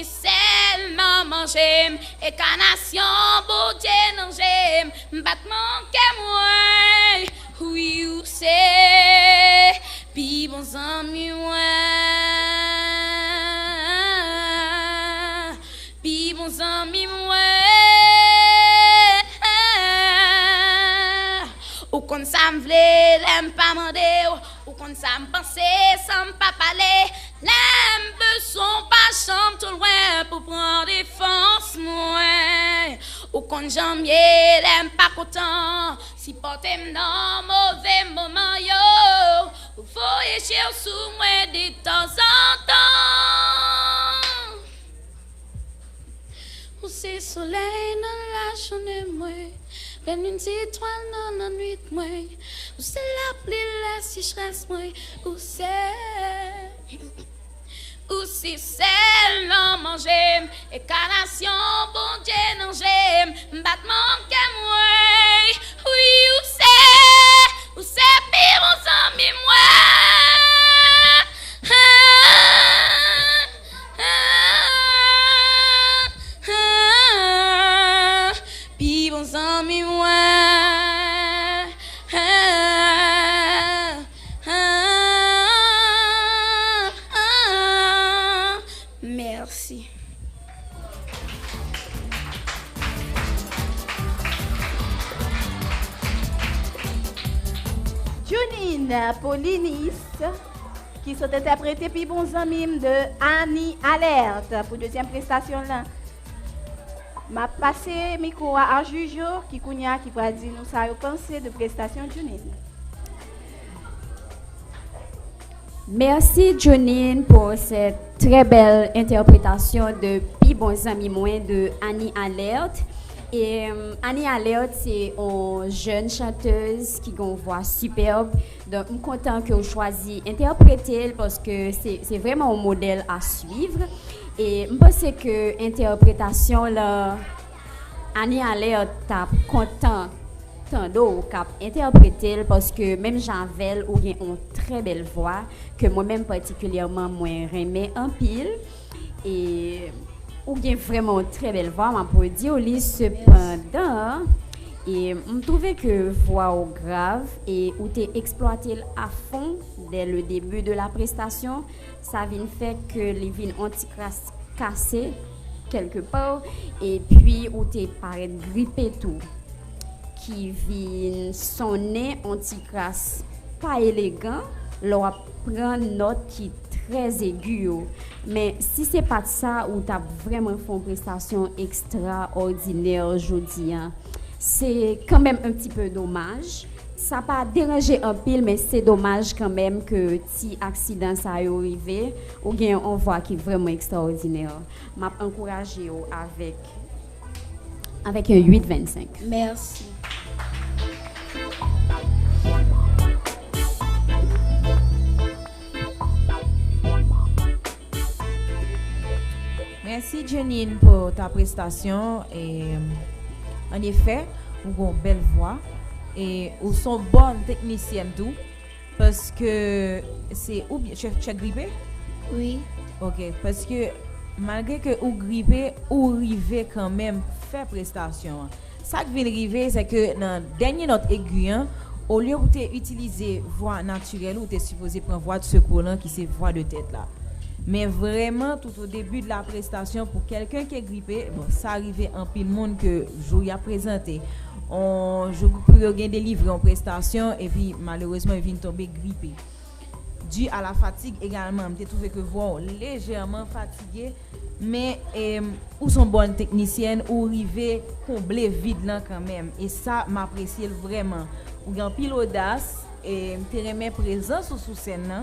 celle non manger et canation beau Dieu non j'aime battement que moi oui où c'est puis bons amis moi bons amis moi. Ou kon sa m vle, l'aime pas mandé, ou kon sa m pense, sans m pas parler, l'aime besoin pas chambre tout loin pour prendre défense moi. Ou kon janvier, l'aime pas content, si porte m dans mauvais moment yo, ou voyez cher sous moi de temps en temps. Ou c'est soleil dans la journée moi. Ben une étoile dans la nuit, moi. Ou c'est la pluie, la sécheresse, moi. Ou c'est celle non manger. Et carnation, bon Dieu, non j'aime. Battement que moi. Oui, ou c'est pire, mon ami, moi. Puis bons amis moi. Merci. Junine Paulinis, qui sont interprétés puis bons amis de Annie Alerte pour deuxième prestation là. M'a passé micro à Jujo qui va dire nous ça yo pensé de prestation Junine. Merci Junine pour cette très belle interprétation de Pi bons amis moins de Annie Alerte. Et Annie Alerte, c'est une jeune chanteuse qui a une voix superbe. Donc, je suis contente que vous choisissiez d'interpréter parce que c'est vraiment un modèle à suivre. Et je pense que l'interprétation, Annie Alerte, est contente d'interpréter parce que même Javel a une très belle voix que moi-même particulièrement moi j'aimais en pile. Et ou bien vraiment une très belle voix, on peut dire cependant, et je trouvais que voix grave et où tu exploité à fond dès le début de la prestation, ça vient fait que les vignes anti-crasse cassées quelque part et puis où tu paraît grippé tout, qui vient sonner anti-crasse pas élégant, leur prend note qui très aiguë. Mais si c'est pas ça où tu as vraiment fait une prestation extraordinaire aujourd'hui, c'est quand même un petit peu dommage. Ça n'a pas dérangé un pile, mais c'est dommage quand même que si accident ça est arrivé, ou bien on voit qui est vraiment extraordinaire. M'a encouragé avec un 8,25. Merci. Merci Janine pour ta prestation et en effet, vous avez une belle voix et vous sont bonne technicienne tout parce que c'est ou bien tu es grippé? Oui. OK, parce que malgré que vous grippé, vous arrivez quand même faire prestation. Ça qui vient arriver c'est que dans dernier note aiguë, au lieu où tu utiliser voix naturelle ou tu es supposé prendre voix de secours qui c'est voix de tête là. Mais vraiment, tout au début de la prestation, pour quelqu'un qui est grippé, bon, ça arrivait en pile monde que je a présenté. Je peux délivrer en prestation et puis malheureusement, il vient tomber grippé. Dû à la fatigue également, j'ai trouvé que vous légèrement fatigué, mais où sont bonnes techniciennes, où arriver combler vide là quand même. Et ça, m'apprécie vraiment. Ou avez pile audace et te remet présence sous scène là.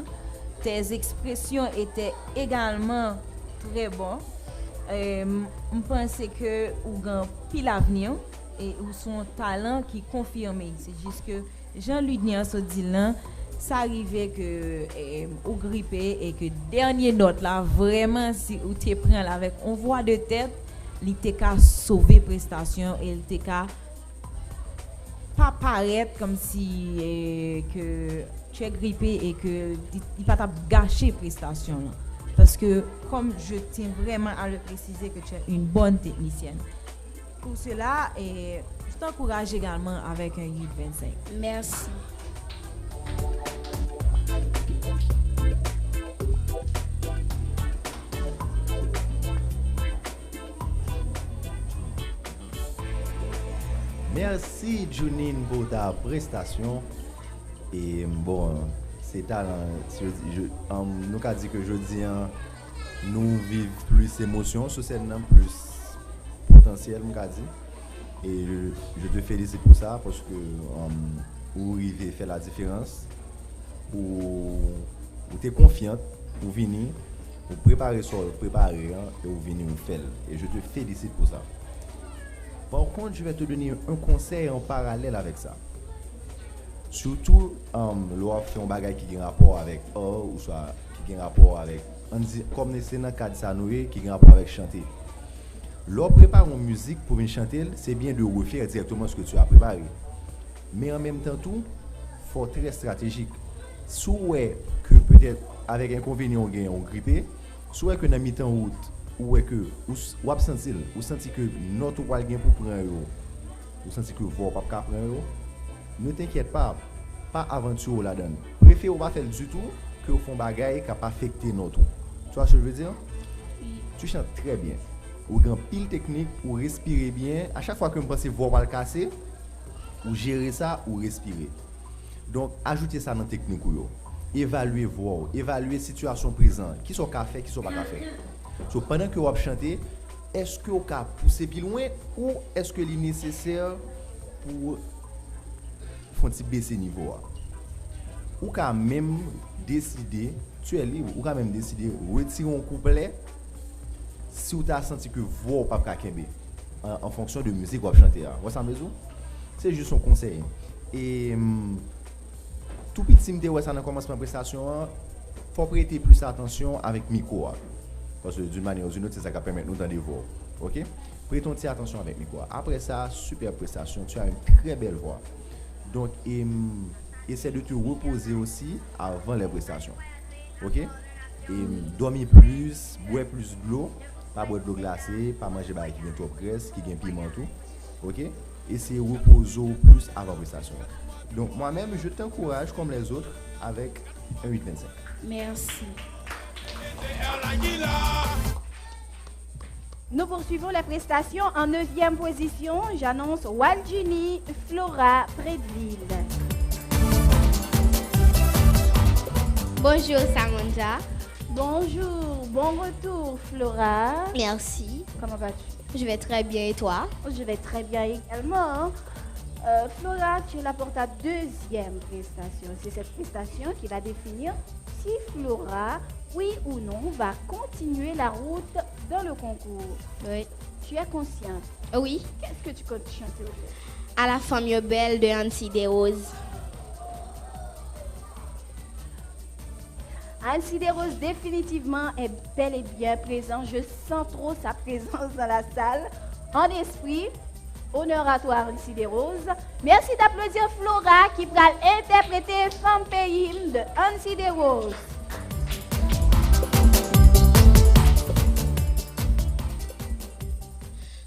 Tes expressions étaient également très bonnes. Je pense que vous avez pile l'avenir et vous son talent qui confirme. C'est juste que Jean-Louis se dit là, ça arrivait que vous grippé et que dernière note là, vraiment si vous te prend avec une voix de tête, il t'a sauver prestation et il t'a pas paraître comme si que tu es grippé et que il pas t'a gâché prestation là. Parce que comme je tiens vraiment à le préciser que tu es une bonne technicienne. Pour cela je t'encourage également avec un 8,25. Merci. Merci Junine pour ta prestation. Et bon, c'est talent. Nous avons dit que jeudi, nous vivons plus d'émotions sur scène, plus potentiel, nous avons dit. Et je te félicite pour ça parce que vous arrivez à faire la différence. Vous êtes confiante, vous venez, vous préparez ça, vous préparez et vous venez vous faire. Et je te félicite pour ça. Par contre, je vais te donner un conseil en parallèle avec ça. Surtout, l'on fait un bagage qui a un rapport avec ou soit qui a un rapport avec, comme c'est dans le cas de Sanoé, qui a un rapport avec chanter. L'on prépare une musique pour venir chanter, c'est bien de refaire directement ce que tu as préparé. Mais en même temps, tout, il faut être très stratégique. Soit que peut-être avec inconvénient on grippé, soit que dans mi-temps route, ou que ou absentil, ou senti que notre ou gain pour prendre ou senti que vous pas prendre ne t'inquiète pas aventure là-dedans. Préfère pas faire du tout que font bagaille qui a pas affecté notre. Tu vois ce que je veux dire? Tu chantes très bien. Ou grand pile technique ou respirer bien. À chaque fois que je pense voix va le casser, ou gérer ça ou respirer. Donc ajoutez ça dans la technique ou évaluer voix, évaluer situation présente, qui sont qu'à faire, qui sont pas qu'à faire. So, pendant que vous chantez, est-ce que vous pouvez pousser plus loin ou est-ce que c'est nécessaire pour faire baisser le niveau? Ou pouvez même décider, tu es libre, ou pouvez même décider retirer un couplet si vous avez senti que vous n'avez pas qu'à en fonction de la musique que vous chantez. Vous savez, c'est juste un conseil. Et tout petit me ça dans le commencement de prestation, il faut prêter plus attention avec le micro. Parce que d'une manière ou d'une autre, c'est ça qui permet de nous entendre voix. Ok? Prêtons attention avec le micro. Après ça, super prestation, tu as une très belle voix. Donc, essaie de te reposer aussi avant les prestations. Ok? Et dormir plus, boire plus d'eau, pas boire de l'eau glacée, pas manger des qui vient trop graisse, qui vient piment tout. Ok? Essayer de reposer plus avant la prestation. Donc, moi-même, je t'encourage comme les autres avec un 8-25. Merci. Nous poursuivons la prestation en 9e position. J'annonce Waljuni Flora Predville. Bonjour Samantha. Bonjour, bon retour Flora. Merci. Comment vas-tu? Je vais très bien et toi? Je vais très bien également. Flora, tu es là pour ta 2e prestation. C'est cette prestation qui va définir si Flora, oui ou non, va continuer la route dans le concours. Oui. Tu es consciente? Oui. Qu'est-ce que tu comptes chanter aujourd'hui? À la famille belle de Annecy des Roses. Annecy des Roses définitivement est bel et bien présent. Je sens trop sa présence dans la salle. En esprit, honneur à toi Annecy des Roses. Merci d'applaudir Flora qui va interpréter Femme Pays de Annecy des Roses.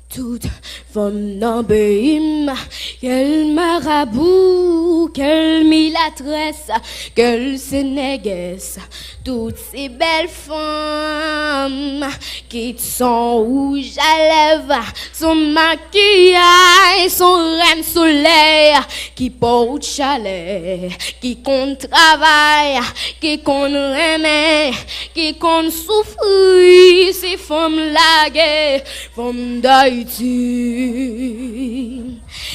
Toute femme n'embême, quel marabout, quelle milatresse, quelle sénégaise, toutes ces belles femmes qui sont rouges à lèvres, son maquillage, son reine soleil, qui porte chalet, qui compte travail, qui compte remet, qui compte souffrir, ces femmes laguées, femmes d'Haïti.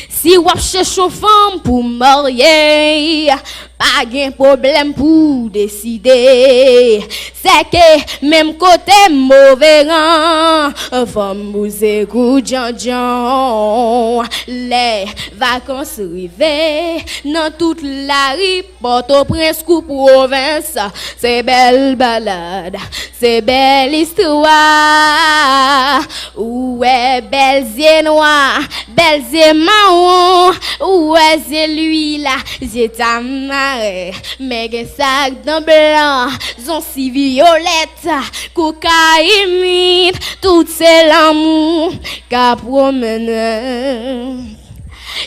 Si vous cherchez une femme pour marier, pas de problème pour décider. C'est que même côté mauvais rang, femme vous écoute Jean. Les vacances arrivées dans toute la rue, Port-au-Prince ou province. C'est belle balade, c'est belle histoire. Ouais, belles yeux noirs, belles yeux marrons. Ouais, c'est lui là, j'ai ta marée. Mais qu'un sac d'un blanc, son si violette, cocaïne, tout c'est l'amour qu'a promené.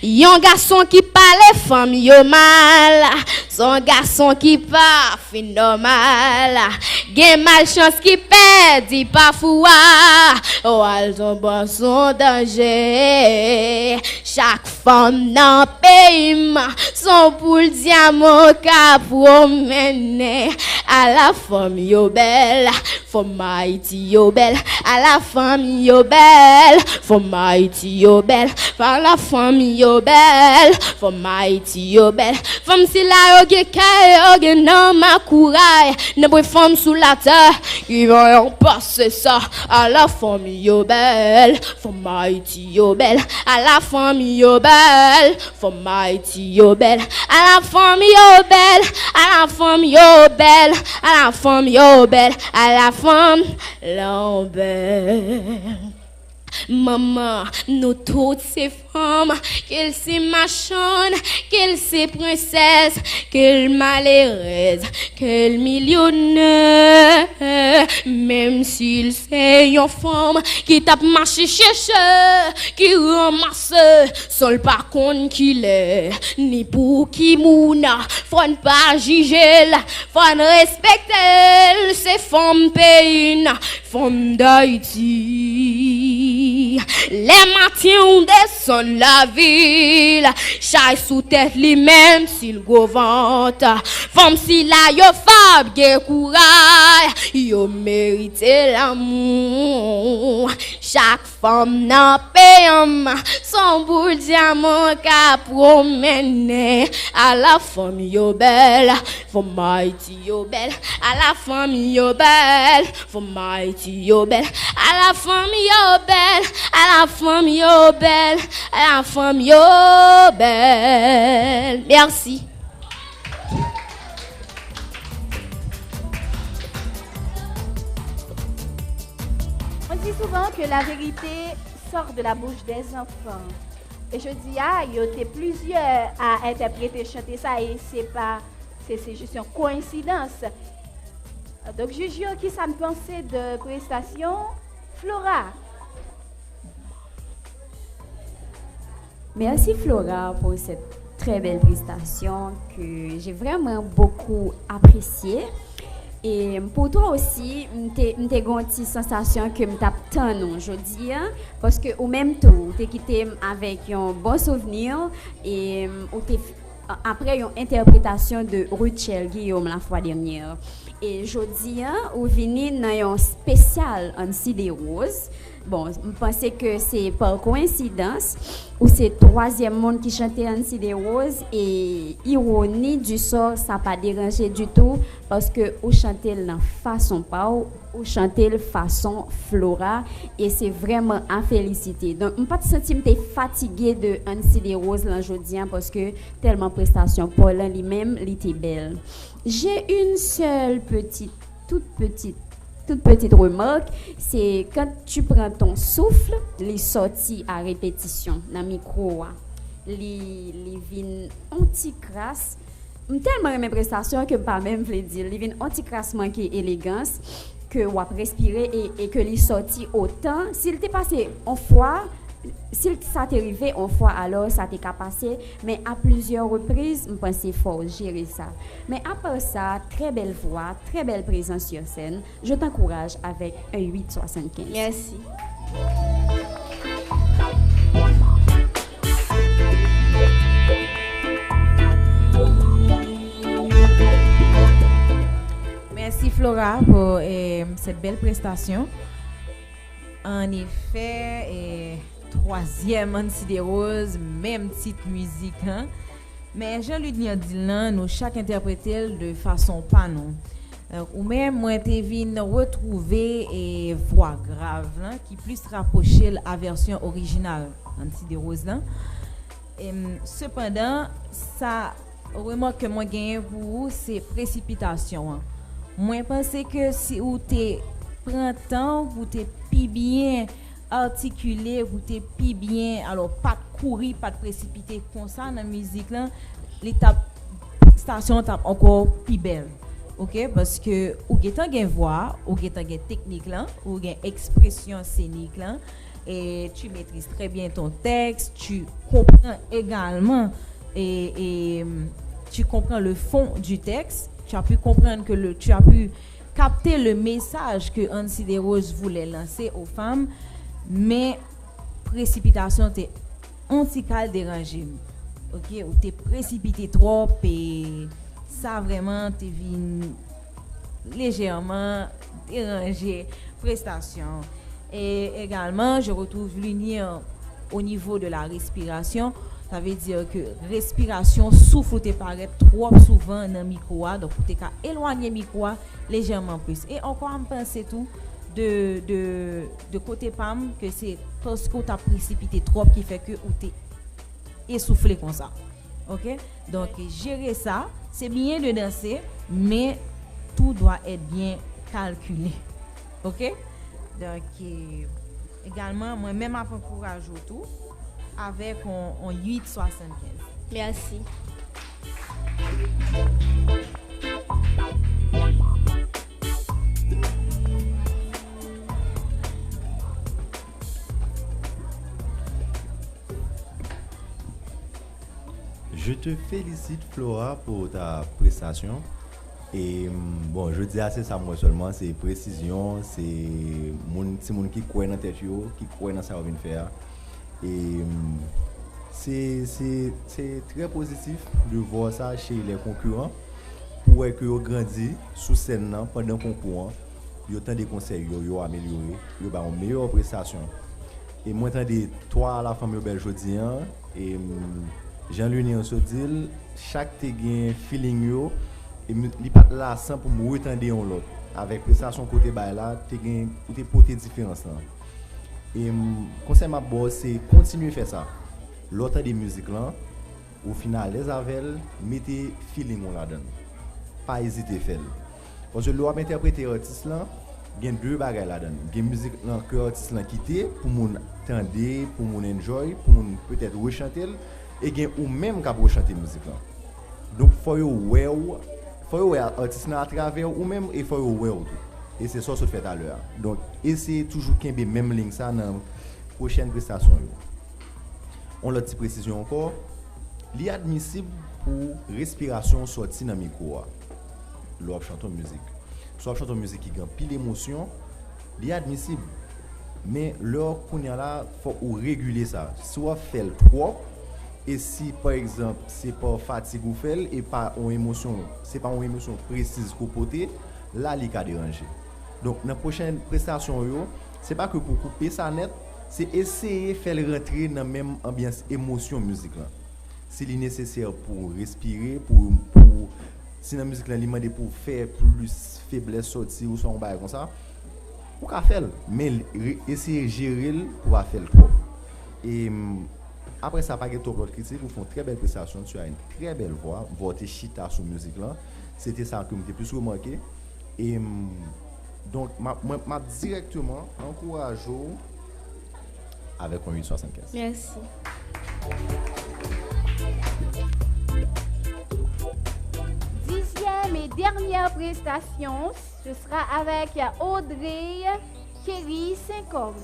Yon garçon qui parle femme yo mal, son garçon qui pas fin normal, gen malchance qui perd pas foi, ou al tombe son danger. Chaque femme dans le pays son pour le diamant qu'a promené. À la femme yo belle, femme Haïti yo belle. À la femme yo belle, femme Haïti yo belle. Par la femme yo belle, femme Haïti yo belle. Femme si la yo ge kay yo ge nan ma couraille. Ne boy femme sous la terre qui vont passer ça. À la femme yo belle, femme Haïti yo belle. À la femme yo belle, femme Haïti yo belle. À la femme yo belle, à la femme yo belle. À la femme yo belle, à la femme l'embelle. Maman, nous toutes ces femmes, qu'elles c'est machonne, qu'elles c'est princesse, qu'elles malheureuse, qu'elles millionnaire. Même s'il c'est une femme qui tape marché cherche, qui ramasse, seul par contre qu'il est, ni pour qui mouna, faut pas juger, faut respecter ces femmes pays, femmes d'Haïti. Les matins on descend la ville, chaque sous tête lui-même s'il go vente. Femme si la yo fab ge courage, yo mérite l'amour. Chaque femme n'a payam son bout diamant qu'a promené. À la femme yo belle, femme Haïti yo belle. À la femme yo belle, femme Haïti yo belle. À la femme yo belle, à la femme yo belle, à la femme yo belle. Merci. On dit souvent que la vérité sort de la bouche des enfants. Et je dis, il y a plusieurs à interpréter, chanter ça, et c'est juste une coïncidence. Donc, Juju, qui ça me pensait de prestation? Flora. Merci Flora pour cette très belle prestation que j'ai vraiment beaucoup appréciée. Et pour toi aussi, j'ai une petite sensation que je t'attends aujourd'hui, parce que au même temps, tu quitté avec un bon souvenir et après une interprétation de Ruchel Guillaume la fois dernière. Et aujourd'hui, on vient dans un spécial Annecy des Roses. Bon, je pensais que c'est par coïncidence ou c'est troisième monde qui chantait Annecy des Roses et ironie du sort, ça n'a pas dérangé du tout parce que on chantait la façon Pau, on chantait la façon Flora et c'est vraiment à féliciter. Donc, je ne pas senti que fatigué de Annecy des Roses aujourd'hui parce que tellement prestation pour lui-même, il était belle. J'ai une seule toute petite remarque, c'est quand tu prends ton souffle, les sorties à répétition dans le micro, les vins anti-crasse, tellement mes prestations que pas même je dire, les vins anti-crasse manquent élégance, que on respirer et que les sorties autant, s'il t'est passé en fois, si ça t'est arrivé une fois, alors ça t'est passé, mais à plusieurs reprises, je pense qu'il faut gérer ça. Mais à part ça, très belle voix, très belle présence sur scène. Je t'encourage avec un 8,75. Merci. Merci Flora pour cette belle prestation. En effet, troisième Annecy des Roses, même petite musique. Hein? Mais Jean-Luc Dylan, nous chaque interprété de façon pas non. Ou même moi t'ai venu retrouver et voix grave là, qui plus rapprocher la version originale Annecy des Roses là. Cependant, ça remarque que moi gagne pour vous, c'est précipitation. Hein. Moi pense que si vous t'es printemps, vous t'es pi bien articulé, vous t'es pi bien, alors pas de courir, pas de précipiter comme ça dans la musique là, l'étape station tape encore pi belle. OK, parce que ou gagne voix, ou gagne technique là, ou gagne expression scénique là et tu maîtrises très bien ton texte, tu comprends également et tu comprends le fond du texte, tu as pu comprendre que tu as pu capter le message que Annecy des Roses voulait lancer aux femmes, mais précipitation t'es on t'y cal dérangé. OK, ou t'es précipité trop et ça vraiment t'es venu légèrement déranger prestation. Et également, je retrouve lumière au niveau de la respiration. Ça veut dire que respiration souffle te paraît trop souvent dans le micro, donc tu qu'à éloigner le micro légèrement plus. Et encore on pense tout de côté PAM que c'est parce que tu as précipité trop qui fait que ou t'es essoufflé comme ça. OK? Donc gérer ça, c'est bien de danser, mais tout doit être bien calculé. OK? Donc également moi-même encourage tout avec un 8,75. Merci. Je te félicite Flora pour ta prestation. Et bon, je dis assez ça moi seulement, c'est précision, c'est mon qui croit dans tête qui croit dans ça qu'on vient faire. Et c'est très positif de voir ça chez les concurrents pour que vous grandissez sous scène pendant le concours. Vous avez des conseils, vous avez amélioré, vous avez une meilleure prestation. Et moi, je toi, la famille belle jeudi, et Jean-Louis on se dit, chaque te gain feeling yo, et il pas là sans pour me retendre on l'autre. Avec prestation côté bail là, te gain ou te porter différence là. Et conseil ma boss c'est continuer faire ça. L'autre des musiques là, au final les avec mettez feeling on là-dedans. Pas hésiter faire. Parce que l'on interpréter artiste là, il y a deux bagages là-dedans. Il y a musique là que artiste là quitter pour mon tendre, pour mon enjoy, pour mon peut-être rechanter et il y a ou même capable chanter musique là. Donc faut artiste là à travers ou même et faut tout. Et c'est ça que je fais à l'heure. Donc, essayez toujours qu'il y ait même ligne ça dans la prochaine prestation. On a une petite précision encore. Il est admissible pour respiration sortie dans le micro. Lorsque chante musique. Soit chante musique qui a pile d'émotion, il est admissible. Mais lorsqu'on est là, il faut réguler ça. Soit faire trop, et si par exemple, c'est pas fatigue ou fait, et pas une émotion, c'est pas une émotion précise qu'on porte, là, il va déranger. Donc, dans la prochaine prestation, ce n'est pas que pour couper ça net, c'est essayer de faire rentrer dans la même ambiance émotion musique. C'est nécessaire pour respirer, si la musique est demandé pour faire plus faiblesse sortir ou son bail comme ça, ou qu'à faire, mais essayer de gérer pour faire le trop. Et après ça, pas de trop de critiques, vous faites une très belle prestation, tu as une très belle voix, votre chita sur musique là, c'était ça que j'ai plus remarqué. Et donc, m'a directement encourage avec un 8,75. Merci. Dixième et dernière prestation, ce sera avec Audrey Kerry Saint-Côme.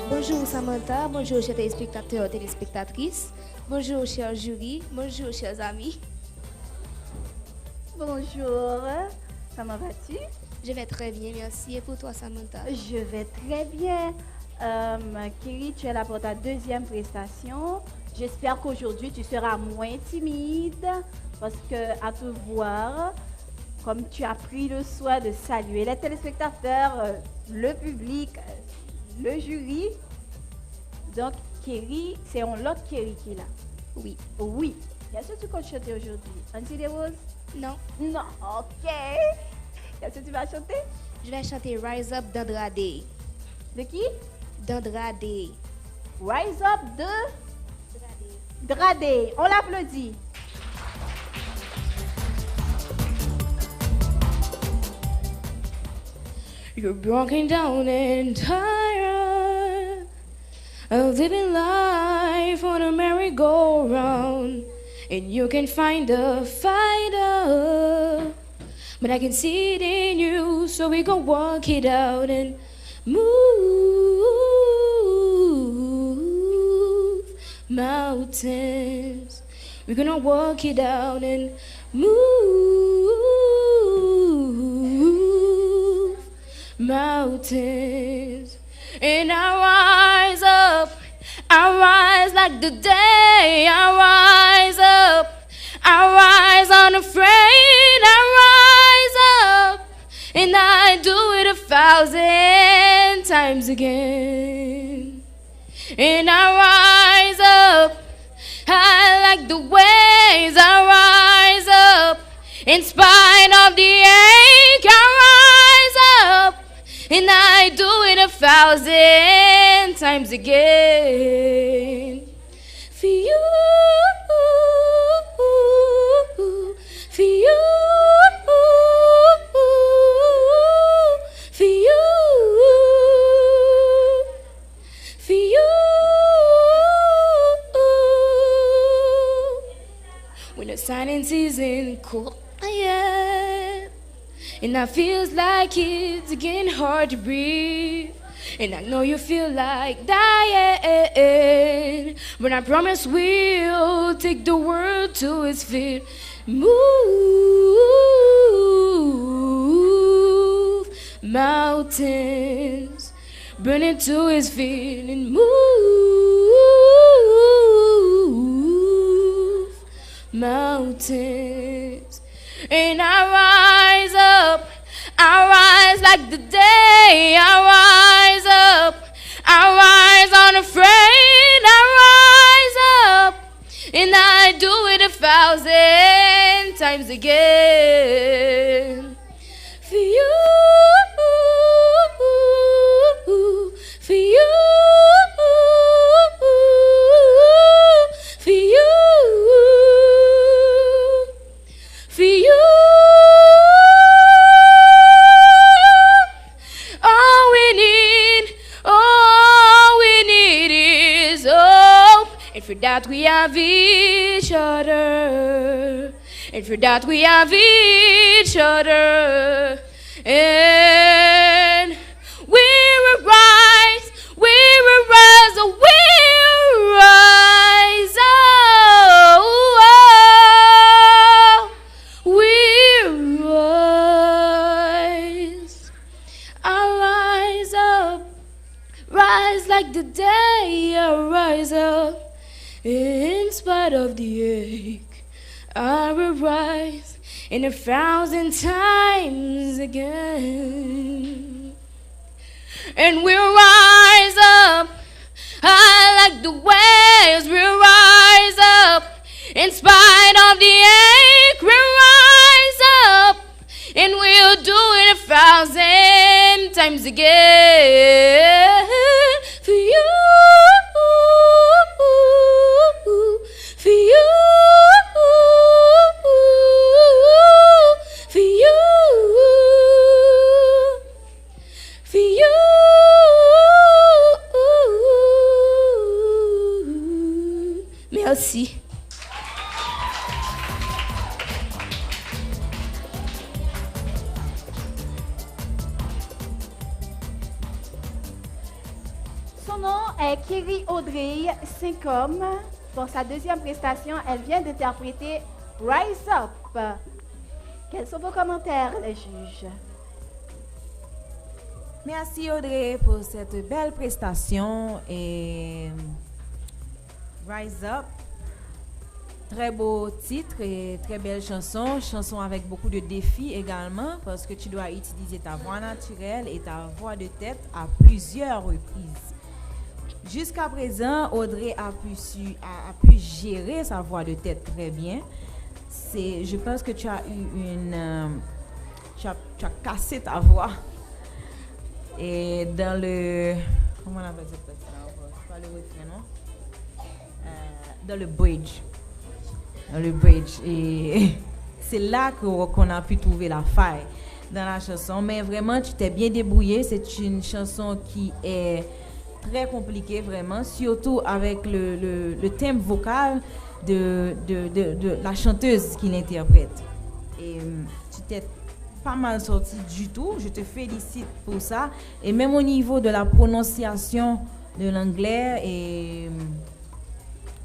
Bonjour Samantha, bonjour chers téléspectateurs et téléspectatrices, bonjour chers jurys, bonjour chers amis. Bonjour, comment vas-tu? Je vais très bien, merci. Et pour toi Samantha? Je vais très bien. Kerry, tu es là pour ta deuxième prestation. J'espère qu'aujourd'hui tu seras moins timide parce que à te voir, comme tu as pris le soin de saluer les téléspectateurs, le public, le jury. Donc, Kerry, c'est un autre Kerry qui est là. Oui. Oui. Qu'est-ce que tu comptes chanter aujourd'hui? Anti des Roses? Non. Non, ok. Qu'est-ce que tu vas chanter? Je vais chanter Rise Up d'Andrade. De qui? D'Andrade. Rise Up de? Drade. On l'applaudit. You're broken down and tired of living life on a merry-go-round, and you can find a fighter, but I can see it in you, so we gon' walk it out and move mountains. We're gonna walk it out and move mountains. And I rise up, I rise like the day, I rise up, I rise unafraid, I rise up, and I do it 1,000 times again. And I rise up, I like the waves, I rise up, in spite of the ache, I rise up, and I do it 1,000 times again. For you, for you, for you, for you. When the silence isn't quiet, and I feels like it's getting hard to breathe, and I know you feel like dying, but I promise we'll take the world to its feet. Move mountains, burn it to his feet, and move mountains. And I rise up, I rise like the day, I rise up, I rise unafraid, I rise up, and I do it 1,000 times again. For you, for you, for you, for you. All we need is hope. And for that we have each other. And for that we have each other. And we'll rise, we'll rise, we'll rise. We'll rise. I'll rise up, rise like the day, I'll rise up. In spite of the ache, I will rise in 1,000 times again. And we'll rise up, I like the waves, we'll rise up. In spite of the ache, we'll rise up. And we'll do it 1,000 times again. For you, for you, for you, for you. Merci. Son nom est Kiri Audrey Sincom. Pour sa deuxième prestation, elle vient d'interpréter Rise Up. Quels sont vos commentaires, les juges? Merci Audrey pour cette belle prestation et Rise Up. Très beau titre et très belle chanson. Chanson avec beaucoup de défis également parce que tu dois utiliser ta voix naturelle et ta voix de tête à plusieurs reprises. Jusqu'à présent, Audrey a pu gérer sa voix de tête très bien. Je pense que tu as eu tu as cassé ta voix. Et dans le... Comment on appelle ça? C'est pas le refrain, non? Dans le bridge. Dans le bridge. Et c'est là qu'on a pu trouver la faille dans la chanson. Mais vraiment, tu t'es bien débrouillé. C'est une chanson qui est très compliquée, vraiment. Surtout avec le thème vocal de la chanteuse qui l'interprète. Et tu t'es pas mal sorti du tout. Je te félicite pour ça. Et même au niveau de la prononciation de l'anglais, et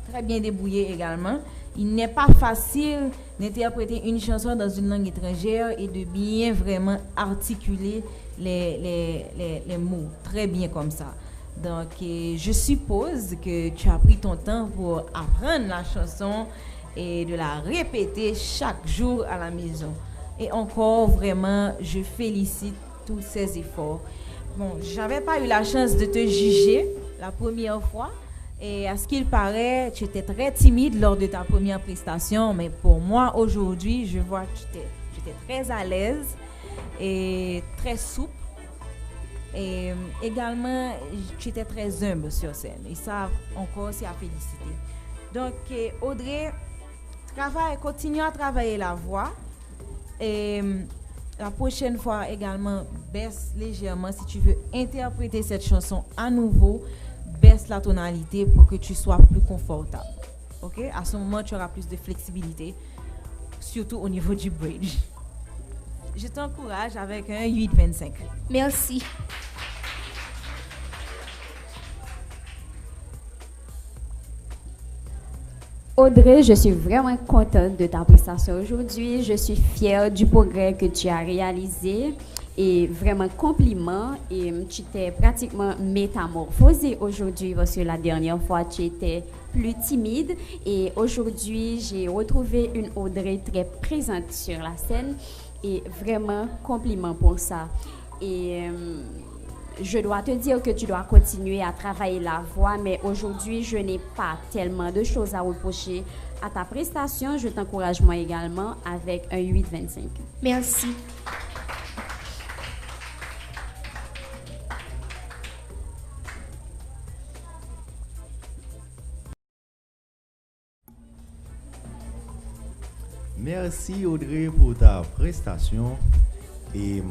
très bien débrouillé également. Il n'est pas facile d'interpréter une chanson dans une langue étrangère et de bien vraiment articuler les mots très bien comme ça. Donc, je suppose que tu as pris ton temps pour apprendre la chanson et de la répéter chaque jour à la maison. Et encore, vraiment, je félicite tous ces efforts. Bon, j'avais pas eu la chance de te juger la première fois. Et à ce qu'il paraît, tu étais très timide lors de ta première prestation. Mais pour moi, aujourd'hui, je vois que tu étais très à l'aise et très souple. Et également, tu étais très humble sur scène. Et ça, encore, c'est à féliciter. Donc, Audrey, continue à travailler la voix. Et la prochaine fois également, baisse légèrement. Si tu veux interpréter cette chanson à nouveau, baisse la tonalité pour que tu sois plus confortable. Ok? À ce moment, tu auras plus de flexibilité, surtout au niveau du bridge. Je t'encourage avec un 8-25. Merci. Audrey, je suis vraiment contente de ta prestation aujourd'hui. Je suis fière du progrès que tu as réalisé et vraiment compliment. Et tu t'es pratiquement métamorphosée aujourd'hui parce que la dernière fois tu étais plus timide et aujourd'hui j'ai retrouvé une Audrey très présente sur la scène et vraiment compliment pour ça. Et je dois te dire que tu dois continuer à travailler la voix, mais aujourd'hui, je n'ai pas tellement de choses à reprocher à ta prestation. Je t'encourage moi également avec un 8-25. Merci. Merci Audrey pour ta prestation. Et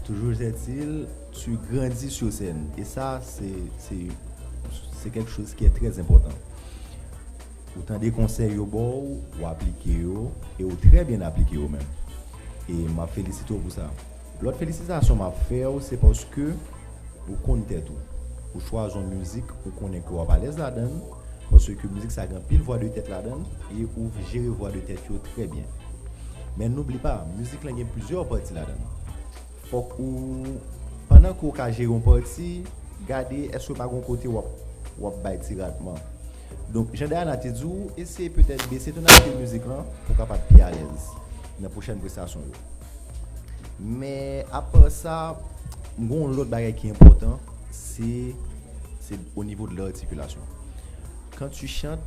toujours est-il, tu grandis sur scène. Et ça, c'est quelque chose qui est très important. Autant des conseils au bord, ou appliquer, et ou très bien appliquer même. Et je félicite pour ça. L'autre félicitation que je fais, c'est parce que vous connaissez tout. Vous choisissez une musique, vous connaissez que vous êtes à l'aise là-dedans. Parce que la musique, ça a pile voix de tête là-dedans. Et vous gérez voix de tête très bien. Mais n'oublie pas, la musique, il y a plusieurs parties là-dedans. Pendant que vous gérez une partie, regardez est-ce que pas un côté ou bailler rapidement. Donc j'ai d'ailleurs te dit essayez peut-être baisser ton activité musique là pour capable bien à l'aise dans la prochaine prestation. Mais après ça, l'autre bagage qui est important, c'est au niveau de l'articulation. Quand tu chantes,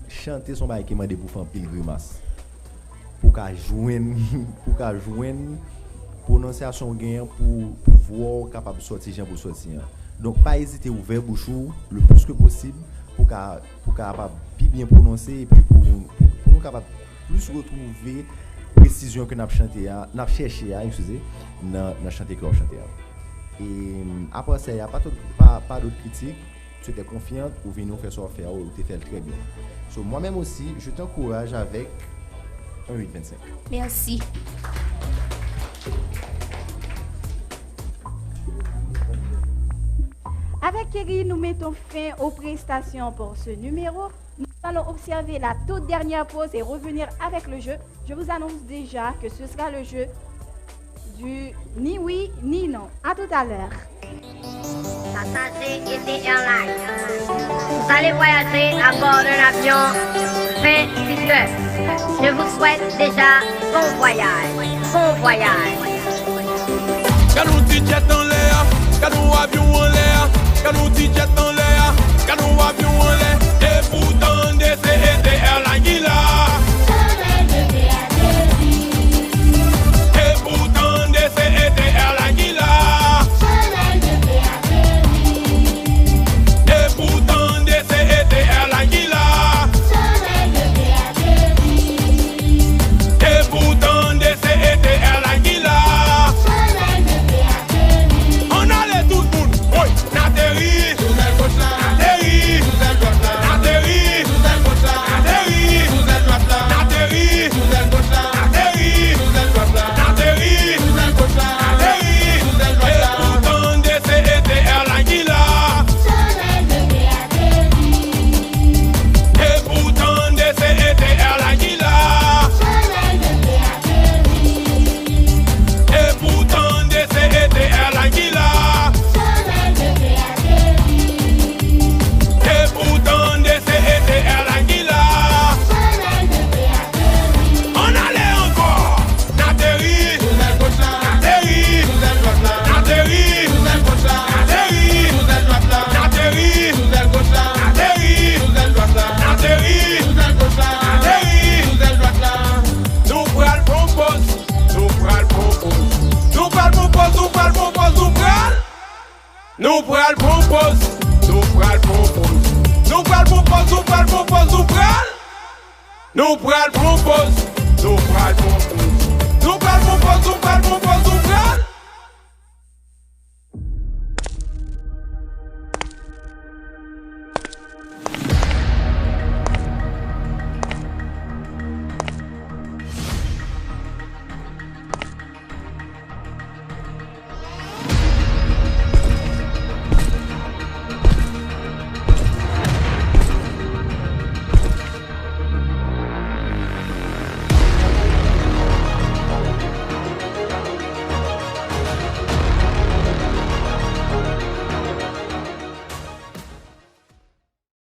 chanter son bagage qui m'a pour faire un pile grimace. Pour qu'à joindre prononciation gain pour voir capable sortir pour sortir. Donc pas hésiter ouvrir bouche le plus que possible pour capable bien prononcer et puis pour nous capable plus retrouver précision que n'a chanté n'a cherché à excusez dans chanter que chanter. Et après ça il y a pas d'autres critiques, tu étais confiante pour venir faire ça faire ou tu fais très bien. So moi-même aussi, je t'encourage avec un 8-25. Merci. Avec Kerry, nous mettons fin aux prestations pour ce numéro. Nous allons observer la toute dernière pause et revenir avec le jeu. Je vous annonce déjà que ce sera le jeu du ni oui ni non. À tout à l'heure. Passager ET Airlines. Vous allez voyager à bord d'un avion 26 Je vous souhaite déjà bon voyage. Bon voyage. Canou jet en l'air, canou avion en l'air, canou jet en l'air, canou avion en l'air, et pourtant des ET Airlines là. Et pourtant des ET Airlines là. Et pourtant des ET Airlines là. Et pourtant des ET Airlines là. On allait tout le monde, oui, n'atterrit. Nous pral propose, nous pral propose. Nous pral propose, nous pral propose, nous pral. Nous pral propose,